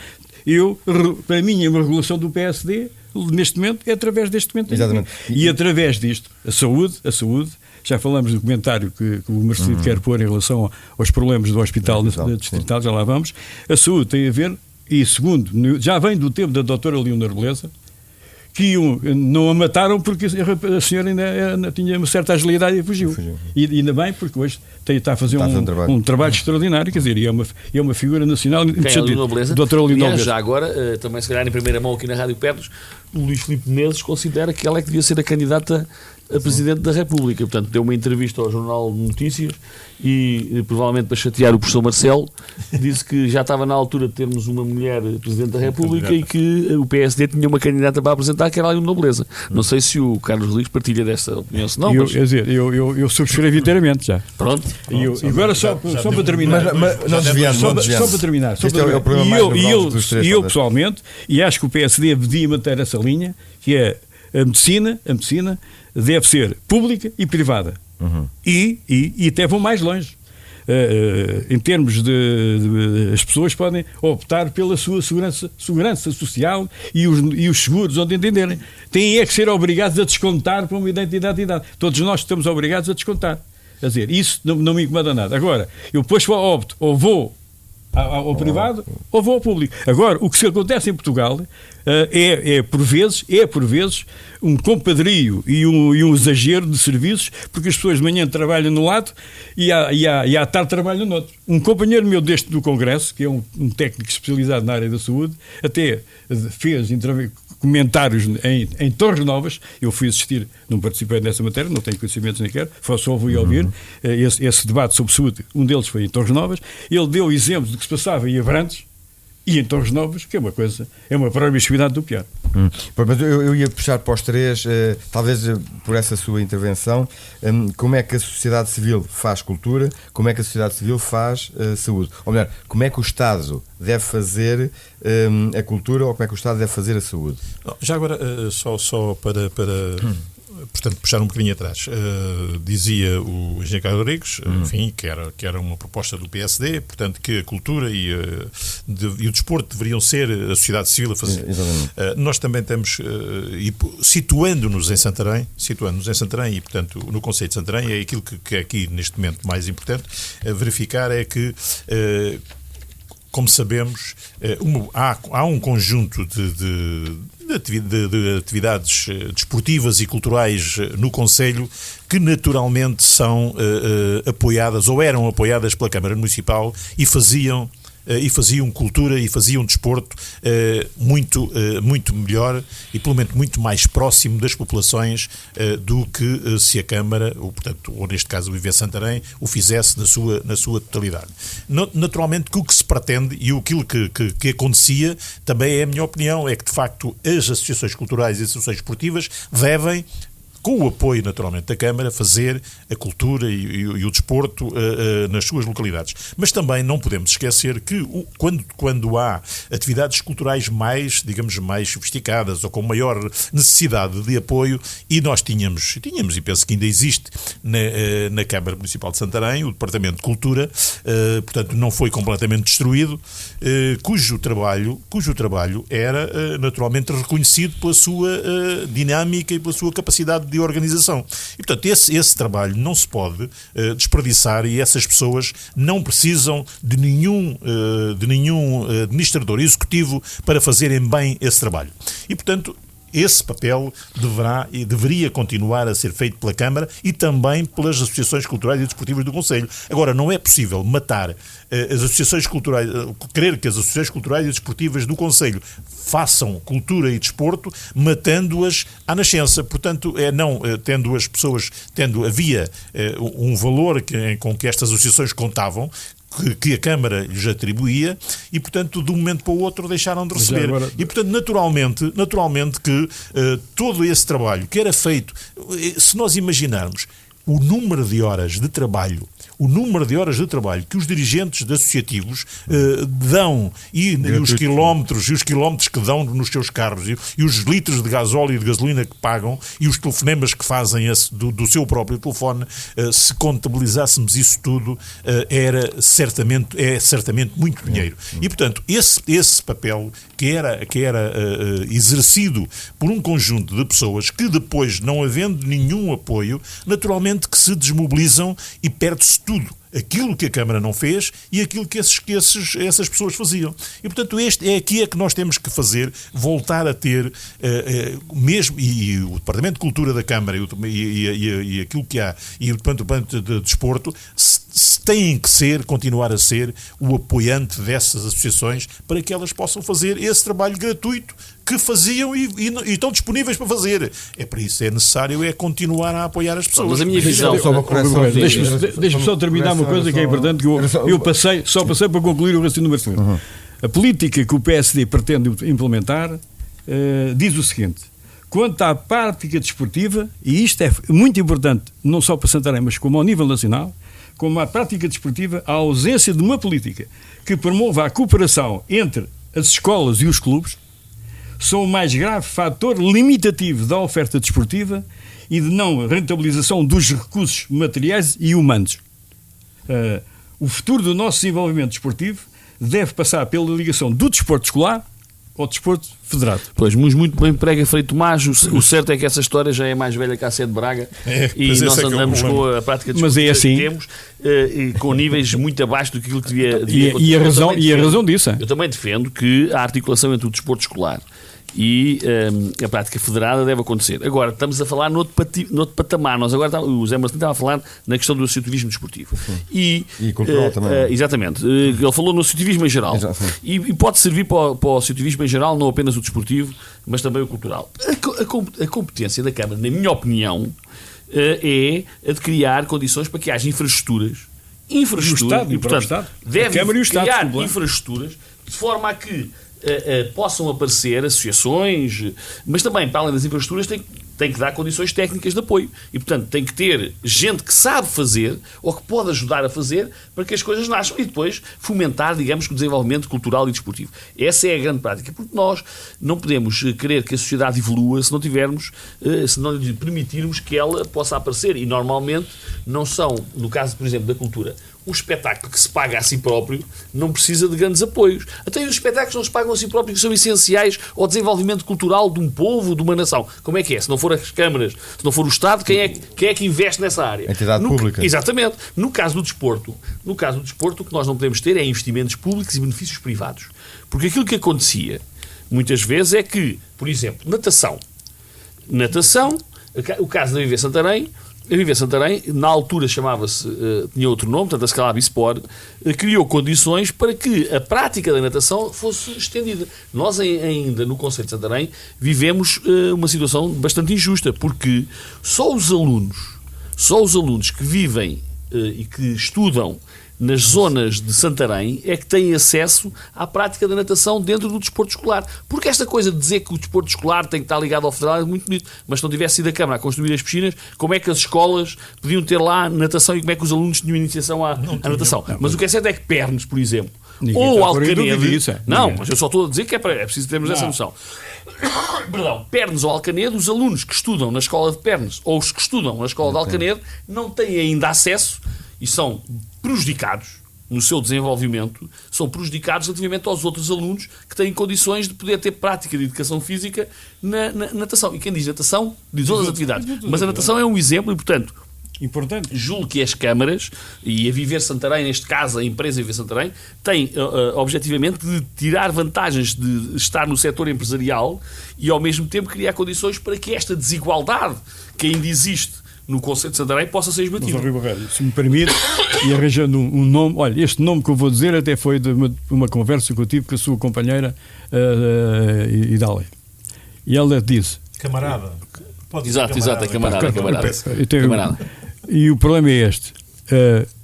Para mim, a regulação do PSD, neste momento, é através deste documento. Exatamente. E através disto, a saúde, já falamos do comentário que o Marcelino quer pôr em relação aos problemas do hospital distrital, já lá vamos. A saúde tem a ver, e segundo, já vem do tempo da doutora Leonor Beleza, que não a mataram porque a senhora ainda tinha uma certa agilidade e fugiu. E ainda bem, porque hoje está a fazer um trabalho extraordinário, quer dizer, é uma figura nacional. Quem é a Leonor Beleza? Doutora Leonor Beleza. Já agora, também se calhar em primeira mão aqui na Rádio Pertos, o Luís Filipe Menezes considera que ela é que devia ser a candidata a Presidente da República. Portanto, deu uma entrevista ao Jornal de Notícias e, provavelmente para chatear o professor Marcelo, disse que já estava na altura de termos uma mulher Presidente da República e que o PSD tinha uma candidata para apresentar, que era a Leonor Beleza. Não sei se o Carlos Rodrigues partilha desta opinião, se não. Quer dizer, eu subscrevo inteiramente já. Pronto. E agora só para terminar. Não desviando. Só para terminar. E eu pessoalmente, e acho que o PSD devia manter essa linha, que é a medicina deve ser pública e privada. E até vão mais longe. Em termos as pessoas podem optar pela sua segurança social e os seguros, onde entenderem. Têm é que ser obrigados a descontar para uma identidade de idade. Todos nós estamos obrigados a descontar. Quer dizer, isso não me incomoda nada. Agora, eu depois opto, ou vou ao privado ou vou ao público. Agora, o que se acontece em Portugal é por vezes um compadrio e um exagero de serviços, porque as pessoas de manhã trabalham no lado e à tarde trabalham no outro. Um companheiro meu do Congresso, que é um técnico especializado na área da saúde, até fez comentários em Torres Novas. Eu fui assistir, não participei nessa matéria, não tenho conhecimentos nem quero, só fui ouvir esse debate sobre saúde. Um deles foi em Torres Novas. Ele deu exemplos do que se passava em Abrantes e em Torres Novas, que é uma promiscuidade do pior. Mas eu ia puxar para os três, talvez por essa sua intervenção, como é que a sociedade civil faz cultura, como é que a sociedade civil faz saúde? Ou melhor, como é que o Estado deve fazer a cultura ou como é que o Estado deve fazer a saúde? Já agora, só para portanto, puxar um bocadinho atrás, dizia o engenheiro Carlos Rodrigues, enfim, que era uma proposta do PSD, portanto, que a cultura e o desporto deveriam ser a sociedade civil a fazer. Nós também temos, situando-nos em Santarém e, portanto, no conceito de Santarém, é aquilo que é aqui, neste momento, mais importante, verificar é que como sabemos, há um conjunto de atividades desportivas e culturais no concelho que naturalmente são apoiadas ou eram apoiadas pela Câmara Municipal e faziam cultura e faziam desporto muito melhor e pelo menos muito mais próximo das populações do que se a Câmara, ou neste caso o IV Santarém, o fizesse na sua totalidade. Naturalmente que o que se pretende e aquilo que acontecia, também é a minha opinião, é que de facto as associações culturais e as associações esportivas devem com o apoio, naturalmente, da Câmara, fazer a cultura e o desporto nas suas localidades. Mas também não podemos esquecer que quando há atividades culturais mais, digamos, mais sofisticadas ou com maior necessidade de apoio, e nós tínhamos e penso que ainda existe na Câmara Municipal de Santarém, o Departamento de Cultura, portanto não foi completamente destruído, cujo trabalho era naturalmente reconhecido pela sua dinâmica e pela sua capacidade de organização. E, portanto, esse trabalho não se pode desperdiçar, e essas pessoas não precisam de nenhum administrador executivo para fazerem bem esse trabalho. E, portanto, esse papel deveria continuar a ser feito pela Câmara e também pelas associações culturais e desportivas do Concelho. Agora, não é possível matar as associações culturais, querer que as associações culturais e desportivas do Concelho façam cultura e desporto, matando-as à nascença. Portanto, tendo as pessoas, havia um valor com que estas associações contavam, que a Câmara lhes atribuía, e, portanto, de um momento para o outro deixaram de receber. Agora... E, portanto, naturalmente que todo esse trabalho que era feito, se nós imaginarmos o número de horas de trabalho que os dirigentes associativos dão e os quilómetros que dão nos seus carros e os litros de gasóleo e de gasolina que pagam e os telefonemas que fazem do seu próprio telefone, se contabilizássemos isso tudo, é certamente muito dinheiro. E, portanto, esse papel que era exercido por um conjunto de pessoas que depois, não havendo nenhum apoio, naturalmente que se desmobilizam e perde-se tudo. Aquilo que a Câmara não fez e aquilo que essas pessoas faziam. E, portanto, aqui é que nós temos que fazer, voltar a ter mesmo, e o Departamento de Cultura da Câmara e aquilo que há, e o Departamento de Desporto, têm que continuar a ser o apoiante dessas associações para que elas possam fazer esse trabalho gratuito que faziam e estão disponíveis para fazer. Para isso é necessário continuar a apoiar as pessoas. Mas a minha visão... Deixa-me só terminar uma coisa que é importante, que eu passei para concluir o raciocínio do Marcelino. A política que o PSD pretende implementar diz o seguinte: quanto à prática desportiva, e isto é muito importante, não só para Santarém, mas como ao nível nacional, como à prática desportiva, a ausência de uma política que promova a cooperação entre as escolas e os clubes são o mais grave fator limitativo da oferta desportiva e de não rentabilização dos recursos materiais e humanos. O futuro do nosso desenvolvimento desportivo deve passar pela ligação do desporto escolar ao desporto federado. Pois, muito bem prega Frei Tomás. O certo é que essa história já é mais velha que a Sé de Braga, e nós andamos com a prática desportiva assim, que temos, e com níveis muito abaixo do que aquilo que devia e a razão disso é? Eu também defendo que a articulação entre o desporto escolar e a prática federada deve acontecer. Agora, estamos a falar noutro patamar. Nós agora, o Zé Marcelino estava a falar na questão do associativismo desportivo. E cultural também. Exatamente. Ele falou no associativismo em geral. E pode servir para o associativismo em geral, não apenas o desportivo, mas também o cultural. A competência da Câmara, na minha opinião, é a de criar condições para que haja infraestruturas, e, portanto, deve criar infraestruturas de forma a que possam aparecer associações, mas também, para além das infraestruturas, tem que dar condições técnicas de apoio. E, portanto, tem que ter gente que sabe fazer ou que pode ajudar a fazer para que as coisas nasçam e depois fomentar, digamos, o desenvolvimento cultural e desportivo. Essa é a grande prática, porque nós não podemos querer que a sociedade evolua se não lhe permitirmos que ela possa aparecer. E, normalmente, não são, no caso, por exemplo, da cultura, um espetáculo que se paga a si próprio não precisa de grandes apoios. Até os espetáculos não se pagam a si próprios, que são essenciais ao desenvolvimento cultural de um povo, de uma nação. Como é que é? Se não for as câmaras, se não for o Estado, quem é que investe nessa área? A entidade pública. Exatamente. No caso do desporto, o que nós não podemos ter é investimentos públicos e benefícios privados. Porque aquilo que acontecia muitas vezes é que, por exemplo, natação, o caso da Viver Santarém, a Viver Santarém, na altura tinha outro nome, portanto a Scalab Sport, criou condições para que a prática da natação fosse estendida. Nós ainda no Concelho de Santarém vivemos uma situação bastante injusta, porque só os alunos que vivem e que estudam nas zonas de Santarém é que têm acesso à prática da natação dentro do desporto escolar. Porque esta coisa de dizer que o desporto escolar tem que estar ligado ao federal é muito bonito, mas se não tivesse sido a Câmara a construir as piscinas, como é que as escolas podiam ter lá natação e como é que os alunos tinham iniciação à natação? Mas o que é certo é que Pernes, por exemplo, ou Alcanede... Não, mas eu só estou a dizer que é preciso termos essa noção. Perdão, Pernes ou Alcanede, os alunos que estudam na escola de Pernes ou os que estudam na escola de Alcanede não têm ainda acesso e são prejudicados no seu desenvolvimento, são prejudicados relativamente aos outros alunos que têm condições de poder ter prática de educação física na natação. E quem diz natação, diz outras atividades. Mas a natação é um exemplo e, portanto, importante. Julgo que as câmaras, e a Viver Santarém, neste caso a empresa Viver Santarém, tem objetivamente de tirar vantagens de estar no setor empresarial e ao mesmo tempo criar condições para que esta desigualdade que ainda existe no Conceito de Santarém possa ser esbatida. Mas, Barreiro, se me permite, e arranjando um nome, olha, este nome que eu vou dizer até foi de uma conversa que eu tive com a sua companheira Idália. E ela disse... Camarada. Exato, é camarada. E o problema é este.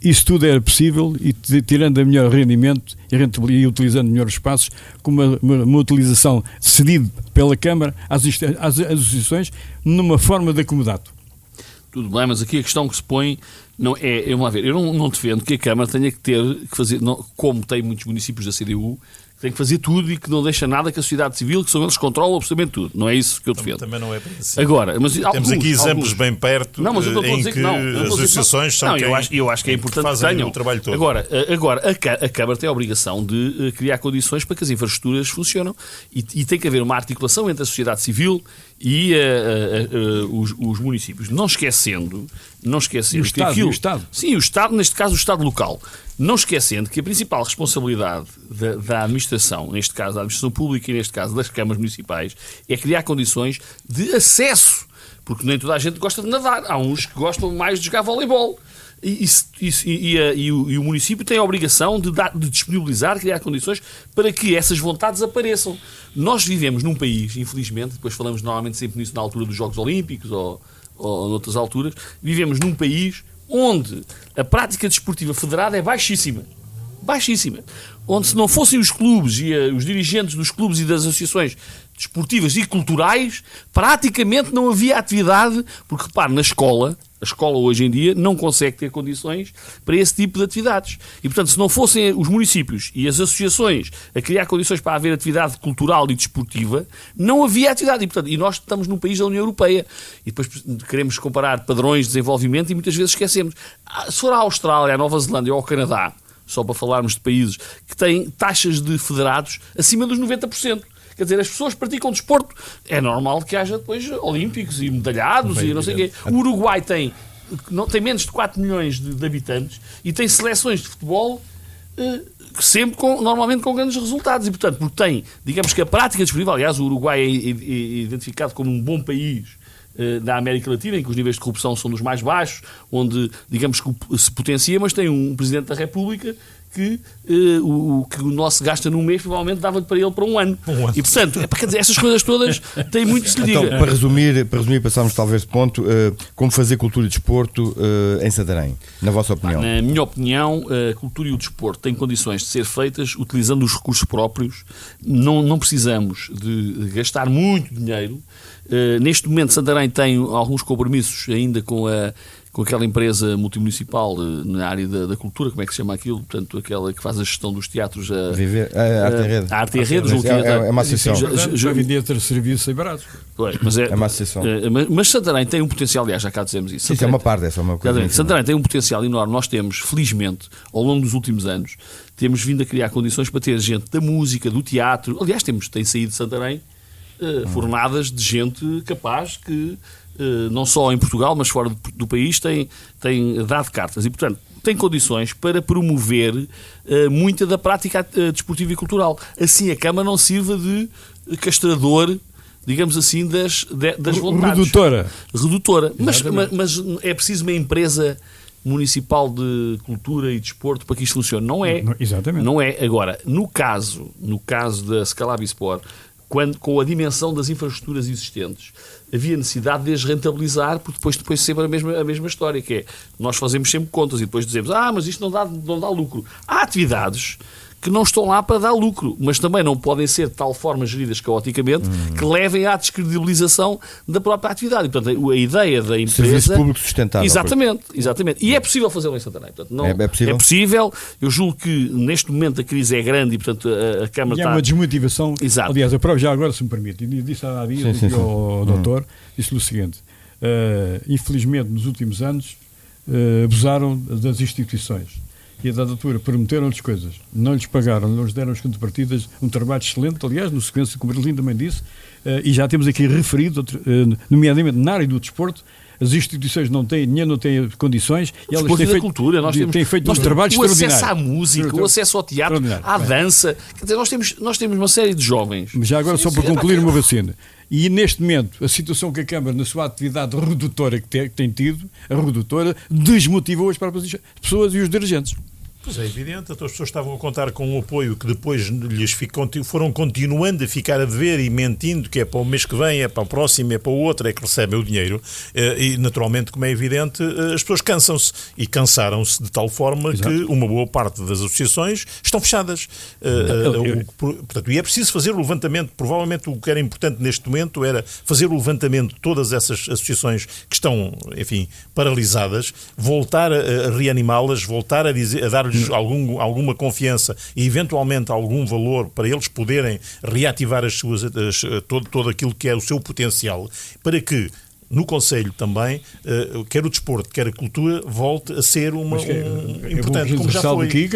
Isso tudo era possível e tirando a melhor rendimento e utilizando melhores espaços com uma utilização cedida pela Câmara às associações numa forma de acomodado. Tudo bem, mas aqui a questão que se põe não é, vamos lá ver, eu não defendo que a Câmara tenha que fazer, como tem muitos municípios da CDU, tem que fazer tudo e que não deixa nada que a sociedade civil, que são eles que controlam absolutamente tudo. Não é isso que eu defendo. Também não é bem assim. Agora, mas temos aqui exemplos bem perto em que as associações são eu acho que é importante que tenham o trabalho todo. Agora a Câmara tem a obrigação de criar condições para que as infraestruturas funcionem e tem que haver uma articulação entre a sociedade civil e os municípios. Não esquecendo que aquilo... O Estado. Sim, o Estado, neste caso o Estado local. Não esquecendo que a principal responsabilidade da administração, neste caso da administração pública e neste caso das câmaras municipais, é criar condições de acesso, porque nem toda a gente gosta de nadar. Há uns que gostam mais de jogar voleibol. E o município tem a obrigação de disponibilizar, criar condições para que essas vontades apareçam. Nós vivemos num país, infelizmente, depois falamos normalmente sempre nisso na altura dos Jogos Olímpicos ou noutras alturas, vivemos num país onde a prática desportiva federada é baixíssima. Baixíssima. Onde se não fossem os clubes e os dirigentes dos clubes e das associações desportivas e culturais, praticamente não havia atividade, porque repare, a escola hoje em dia não consegue ter condições para esse tipo de atividades. E portanto, se não fossem os municípios e as associações a criar condições para haver atividade cultural e desportiva, não havia atividade. E nós estamos num país da União Europeia. E depois queremos comparar padrões de desenvolvimento e muitas vezes esquecemos. Se for à Austrália, à Nova Zelândia ou ao Canadá, só para falarmos de países que têm taxas de federados acima dos 90%. Quer dizer, as pessoas praticam desporto. É normal que haja depois olímpicos e medalhados e não sei o quê. O Uruguai tem menos de 4 milhões de habitantes e tem seleções de futebol sempre normalmente com grandes resultados. E, portanto, porque tem, digamos que a prática desportiva, aliás, o Uruguai é identificado como um bom país da América Latina, em que os níveis de corrupção são dos mais baixos, onde, digamos que se potencia, mas tem um Presidente da República que o nosso gasta num mês provavelmente dava-lhe para ele para um ano. E portanto, quer dizer, essas coisas todas têm muito que se lhe diga. Então, para resumir, passamos talvez de ponto, como fazer cultura e desporto em Santarém, na vossa opinião? Na minha opinião, a cultura e o desporto têm condições de ser feitas utilizando os recursos próprios. Não precisamos de gastar muito dinheiro. Neste momento, Santarém tem alguns compromissos ainda com aquela empresa multimunicipal na área da cultura, como é que se chama aquilo? Portanto, aquela que faz a gestão dos teatros. A Arte e Rede. É uma associação. Já vendia ter serviços baratos. Mas é uma associação. Mas Santarém tem um potencial, aliás, já cá dizemos isso. Isso é uma parte, é uma coisa. Santarém tem um potencial enorme. Nós temos, felizmente, ao longo dos últimos anos, temos vindo a criar condições para ter gente da música, do teatro. Aliás, tem saído de Santarém fornadas de gente capaz que não só em Portugal, mas fora do país tem dado cartas e, portanto, tem condições para promover muita da prática desportiva e cultural. Assim a Câmara não sirva de castrador, digamos assim, das vontades. Redutora. Mas é preciso uma empresa municipal de cultura e desporto para que isto funcione. Não é. Exatamente. Não é. Agora, no caso da Scalabispor, com a dimensão das infraestruturas existentes, havia necessidade de as rentabilizar, porque depois sempre a mesma história, que é, nós fazemos sempre contas e depois dizemos, mas isto não dá lucro. Há atividades que não estão lá para dar lucro, mas também não podem ser de tal forma geridas caoticamente que levem à descredibilização da própria atividade. E, portanto, a ideia da empresa... Serviço público sustentável. Exatamente. E é possível fazê-lo em Santarém. Portanto, não, é possível? É possível. Eu julgo que neste momento a crise é grande e, portanto, a Câmara está... E há uma desmotivação. Exato. Aliás, a prova já agora, se me permite, e disse há dias ao doutor, disse-lhe o seguinte, infelizmente, nos últimos anos, abusaram das instituições. E a dada altura prometeram-lhes coisas, não lhes pagaram, não lhes deram as contrapartidas, um trabalho excelente, aliás, no sequência, como o Berlim também disse, e já temos aqui referido, nomeadamente na área do desporto, as instituições não têm dinheiro, não têm condições, e elas têm feito, cultura, têm feito um trabalho extraordinário. O acesso à música, o acesso ao teatro, à dança, quer dizer, nós temos uma série de jovens. Mas já agora, só para concluir uma vacina. E neste momento, a situação que a Câmara, na sua atividade redutora que tem tido, a redutora, desmotivou as próprias pessoas e os dirigentes. Pois é evidente, as pessoas estavam a contar com um apoio que depois lhes foram continuando a ficar a dever e mentindo que é para o mês que vem, é para o próximo, é para o outro, é que recebem o dinheiro. E naturalmente, como é evidente, as pessoas cansam-se e cansaram-se de tal forma que uma boa parte das associações estão fechadas. Portanto, e é preciso fazer o levantamento. Provavelmente o que era importante neste momento era fazer o levantamento de todas essas associações que estão, enfim, paralisadas, voltar a reanimá-las, voltar a dar-lhes alguma confiança e eventualmente algum valor para eles poderem reativar todo aquilo que é o seu potencial, para que no Conselho também, quer o desporto, quer a cultura, volte a ser importante, como já foi. Aqui,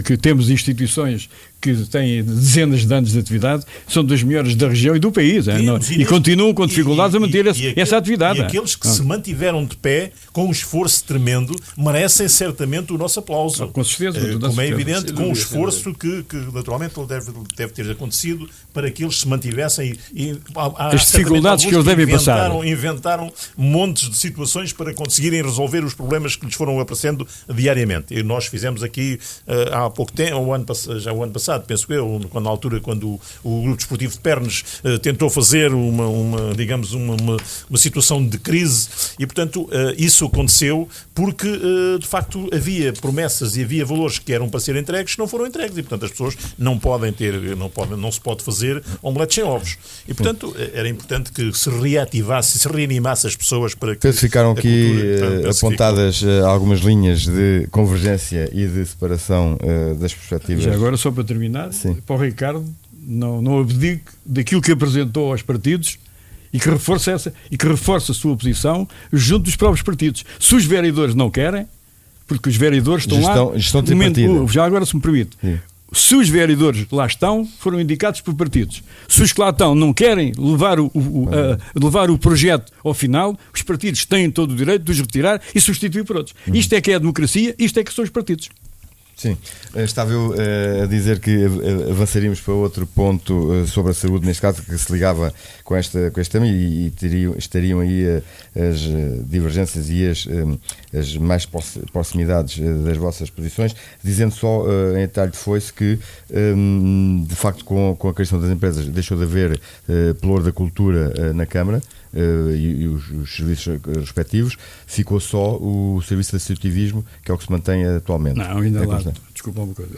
que temos instituições que têm dezenas de anos de atividade, são das melhores da região e do país, e continuam com dificuldades a manter essa atividade. E aqueles que se mantiveram de pé, com um esforço tremendo, merecem certamente o nosso aplauso. Com certeza. Como é evidente, com o esforço que naturalmente deve ter acontecido para que eles se mantivessem. As dificuldades que eles devem passar. Inventaram montes de situações para conseguirem resolver os problemas que lhes foram aparecendo diariamente. E nós fizemos aqui há pouco tempo, já o ano passado, penso eu, na altura quando o Grupo Desportivo de Pernes tentou fazer uma situação de crise e, portanto, isso aconteceu porque, de facto, havia promessas e havia valores que eram para ser entregues que não foram entregues e, portanto, as pessoas não se pode fazer omeletes sem ovos. E, portanto, era importante que se reativasse, se reanimasse as pessoas para que... Ficaram aqui apontadas algumas linhas de convergência e de separação das perspectivas. Já agora, só para terminar, para o Ricardo, não abdique daquilo que apresentou aos partidos e que reforça a sua posição junto dos próprios partidos. Se os vereadores não querem, porque os vereadores estão lá... Já agora, se me permite... Sim. Se os vereadores lá estão, foram indicados por partidos. Se os que lá estão não querem levar o projeto ao final, os partidos têm todo o direito de os retirar e substituir por outros. Isto é que é a democracia, isto é que são os partidos. Sim, estava eu a dizer que avançaríamos para outro ponto sobre a saúde, neste caso, que se ligava com este tema e estariam aí as divergências e as mais proximidades das vossas posições, dizendo só em detalhe de foice que, de facto, com a questão das empresas deixou de haver pelour da cultura na Câmara, e os serviços respectivos, ficou só o serviço de associativismo, que é o que se mantém atualmente. Não, ainda lá, desculpa uma coisa,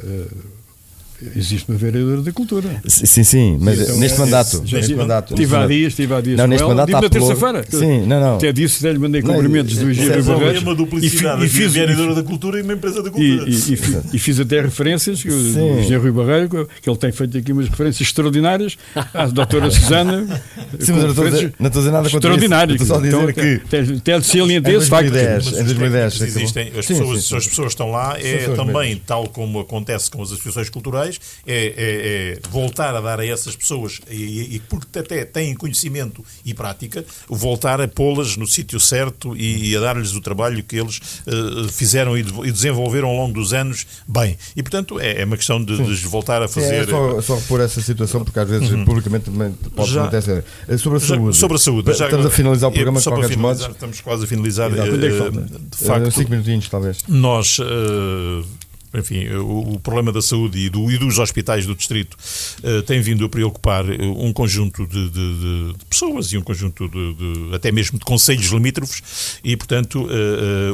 existe uma vereadora da cultura. Sim, mas então, neste mandato. Estive há dias não, neste mandato na terça-feira. Sim, não. Até disse, lhe mandei cumprimentos do Engenheiro Barreiros. É uma duplicidade, e fiz vereadora da cultura e uma empresa da cultura. E fiz até referências, o Engenheiro Rui Barreiro, que ele tem feito aqui umas referências extraordinárias, à doutora Susana. Sim, mas não estou a dizer nada contra extraordinário. Estou só a dizer que até salientei esse facto. Em 2010 existem, as pessoas que estão lá, também, tal como acontece com as associações culturais, é voltar a dar a essas pessoas, e porque até têm conhecimento e prática, voltar a pô-las no sítio certo e a dar-lhes o trabalho que eles fizeram e desenvolveram ao longo dos anos bem. E, portanto, é uma questão de voltar a fazer... Só repor essa situação, porque às vezes publicamente também pode acontecer. Sobre a saúde. Estamos a finalizar o programa de qualquer modo. Estamos quase a finalizar. De facto, 5 minutinhos, talvez. Nós enfim, o problema da saúde e dos hospitais do Distrito tem vindo a preocupar um conjunto de pessoas e um conjunto até mesmo de concelhos limítrofes e, portanto,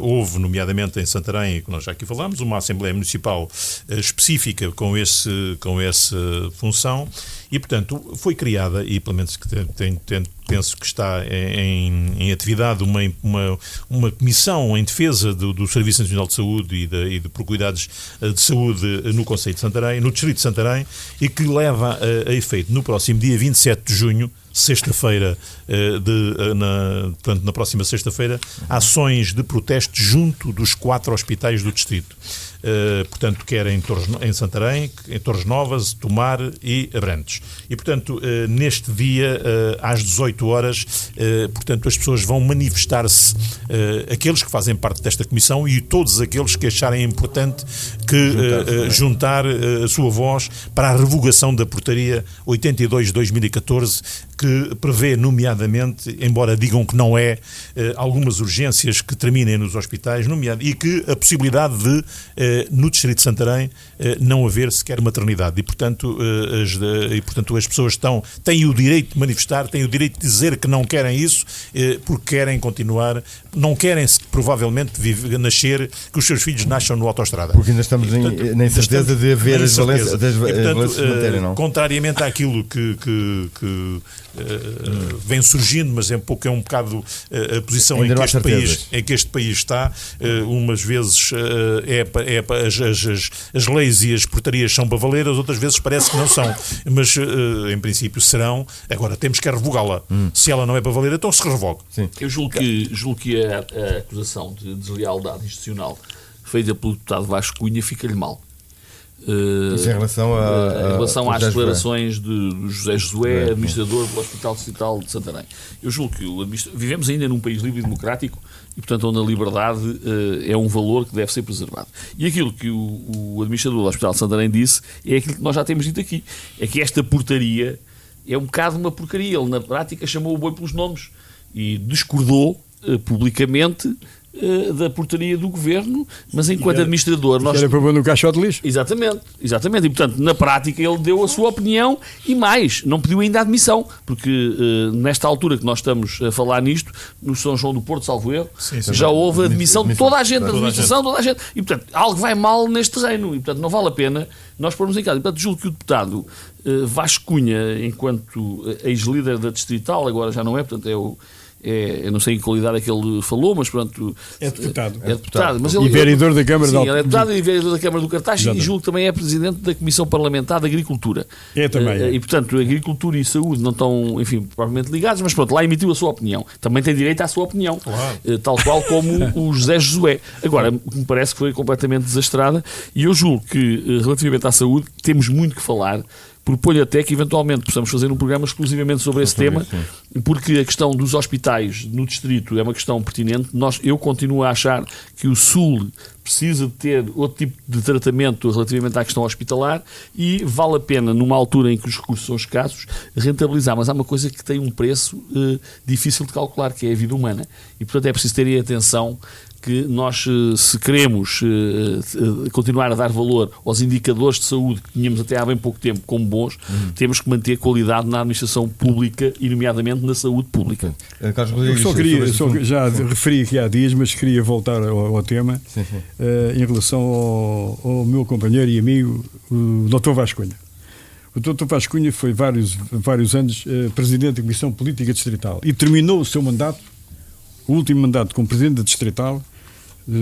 houve, nomeadamente em Santarém, que nós já aqui falámos, uma Assembleia Municipal específica com essa função e, portanto, foi criada, e pelo menos que penso que está em atividade uma comissão em defesa do Serviço Nacional de Saúde e de Cuidados de Saúde no Concelho de Santarém, no Distrito de Santarém, e que leva a efeito no próximo dia 27 de junho, sexta-feira, portanto, na próxima sexta-feira, ações de protesto junto dos 4 hospitais do Distrito. Portanto, quer em Santarém, em Torres Novas, Tomar e Abrantes. E, portanto, neste dia, às 18 horas, portanto, as pessoas vão manifestar-se, aqueles que fazem parte desta comissão e todos aqueles que acharem importante juntar a sua voz para a revogação da portaria 82 de 2014, que prevê, nomeadamente, embora digam que não é, algumas urgências que terminem nos hospitais, e que a possibilidade de, no Distrito de Santarém, não haver sequer maternidade. E, portanto, as pessoas têm o direito de manifestar, têm o direito de dizer que não querem isso, porque querem continuar, não querem, provavelmente, nascer, que os seus filhos nasçam no autoestrada. Porque ainda estamos na incerteza de haver as valências de matéria, não? Contrariamente àquilo que vem surgindo, mas é um bocado a posição em que este país está. Umas vezes as leis e as portarias são para valer, as outras vezes parece que não são, mas em princípio serão. Agora temos que revogá-la. Se ela não é para valer, então se revogue. Sim. Eu julgo que a acusação de deslealdade institucional feita pelo deputado Vasco Cunha fica-lhe mal. Isso em relação às declarações do José Josué, administrador do Hospital Distrital de Santarém. Eu julgo que vivemos ainda num país livre e democrático e, portanto, onde a liberdade é um valor que deve ser preservado. E aquilo que o administrador do Hospital de Santarém disse é aquilo que nós já temos dito aqui, é que esta portaria é um bocado uma porcaria. Ele, na prática, chamou o boi pelos nomes e discordou publicamente da portaria do Governo, mas enquanto administrador... Era para pôr no caixote de lixo. Exatamente. E, portanto, na prática ele deu a sua opinião e mais, não pediu ainda a admissão, porque nesta altura que nós estamos a falar nisto, no São João do Porto, salvo erro, já houve a admissão de toda a gente, da administração, toda a gente. E, portanto, algo vai mal neste terreno e, portanto, não vale a pena nós pormos em casa. E, portanto, julgo que o deputado Vasco Cunha, enquanto ex-líder da Distrital, agora já não é, portanto, eu não sei em que qualidade é que ele falou, mas pronto... É deputado. Mas e vereador da Câmara ele é deputado e vereador da Câmara do Cartaz e julgo que também é presidente da Comissão Parlamentar de Agricultura. É também. E, portanto, Agricultura e Saúde não estão, enfim, propriamente ligados, mas pronto, lá emitiu a sua opinião. Também tem direito à sua opinião. Claro. Tal qual como o José Josué. Agora, me parece que foi completamente desastrada e eu julgo que, relativamente à saúde, temos muito que falar. Proponho até que eventualmente possamos fazer um programa exclusivamente sobre esse tema, porque a questão dos hospitais no Distrito é uma questão pertinente. Eu continuo a achar que o Sul precisa de ter outro tipo de tratamento relativamente à questão hospitalar e vale a pena, numa altura em que os recursos são escassos, rentabilizar. Mas há uma coisa que tem um preço difícil de calcular, que é a vida humana. E, portanto, é preciso ter atenção que nós, se queremos continuar a dar valor aos indicadores de saúde que tínhamos até há bem pouco tempo como bons, temos que manter qualidade na administração pública e, nomeadamente, na saúde pública. Carlos Rodrigues, já referi aqui há dias, mas queria voltar ao tema, em relação ao meu companheiro e amigo, o Dr. Vasco Cunha. O Dr. Vasco Cunha foi vários anos presidente da Comissão Política Distrital e terminou o seu mandato, o último mandato como presidente da Distrital,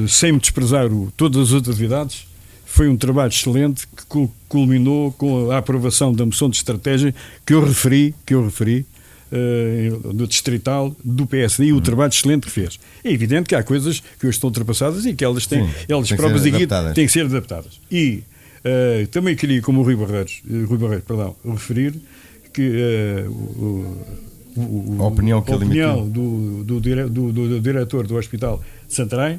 sem desprezar todas as outras atividades. Foi um trabalho excelente que culminou com a aprovação da moção de estratégia que eu referi do Distrital, do PSD, e o trabalho excelente que fez. É evidente que há coisas que hoje estão ultrapassadas e que elas próprias têm que ser adaptadas. E também queria, como o Rui Barreiro, referir que a opinião do diretor do Hospital de Santarém,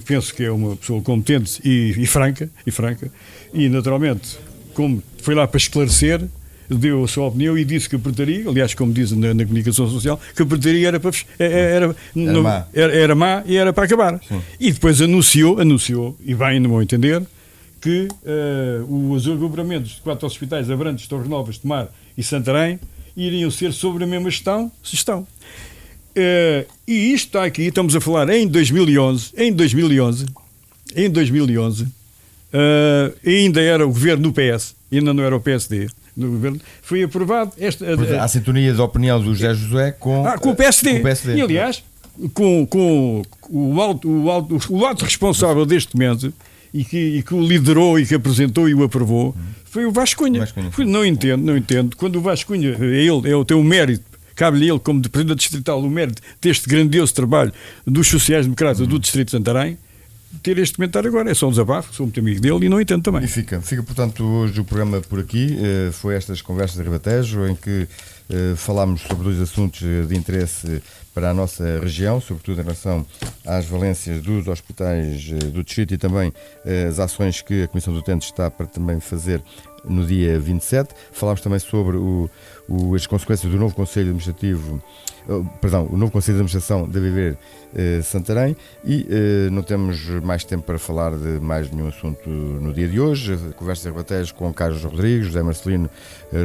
penso que é uma pessoa competente e franca, e naturalmente, como foi lá para esclarecer, deu a sua opinião e disse que a portaria, aliás, como diz na comunicação social, que a portaria era má e era para acabar. Sim. E depois anunciou, e bem, no meu entender, que os agrupamentos de 4 hospitais, Abrantes, Torres Novas, Tomar e Santarém, iriam ser sobre a mesma gestão, se estão. E isto está aqui, estamos a falar em 2011, ainda era o governo do PS, ainda não era o PSD, no governo, foi aprovado Há sintonia de opinião do José José com o PSD. Com o PSD. E aliás, com o alto responsável deste momento e que o liderou e que apresentou e o aprovou, foi o Vasco Cunha. Não entendo. Quando o Vasco Cunha, ele tem um mérito, cabe-lhe ele, como de Presidente Distrital, o mérito deste grandioso trabalho dos sociais-democratas do Distrito de Santarém, ter este comentário agora. É só um desabafo, sou muito amigo dele e não entendo também. E fica portanto hoje o programa por aqui. Foi estas conversas de Ribatejo em que falámos sobre 2 assuntos de interesse para a nossa região, sobretudo em relação às valências dos hospitais do distrito e também as ações que a Comissão do Utente está para também fazer no dia 27. Falámos também sobre as consequências do novo Conselho Administrativo, o novo Conselho de Administração da Viver Santarém, e não temos mais tempo para falar de mais nenhum assunto no dia de hoje. Conversa de Ribatejo com Carlos Rodrigues, José Marcelino,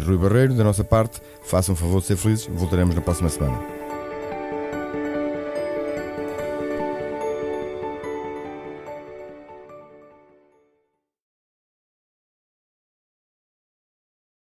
Rui Barreiro. Da nossa parte, façam um favor de ser felizes. Voltaremos na próxima semana.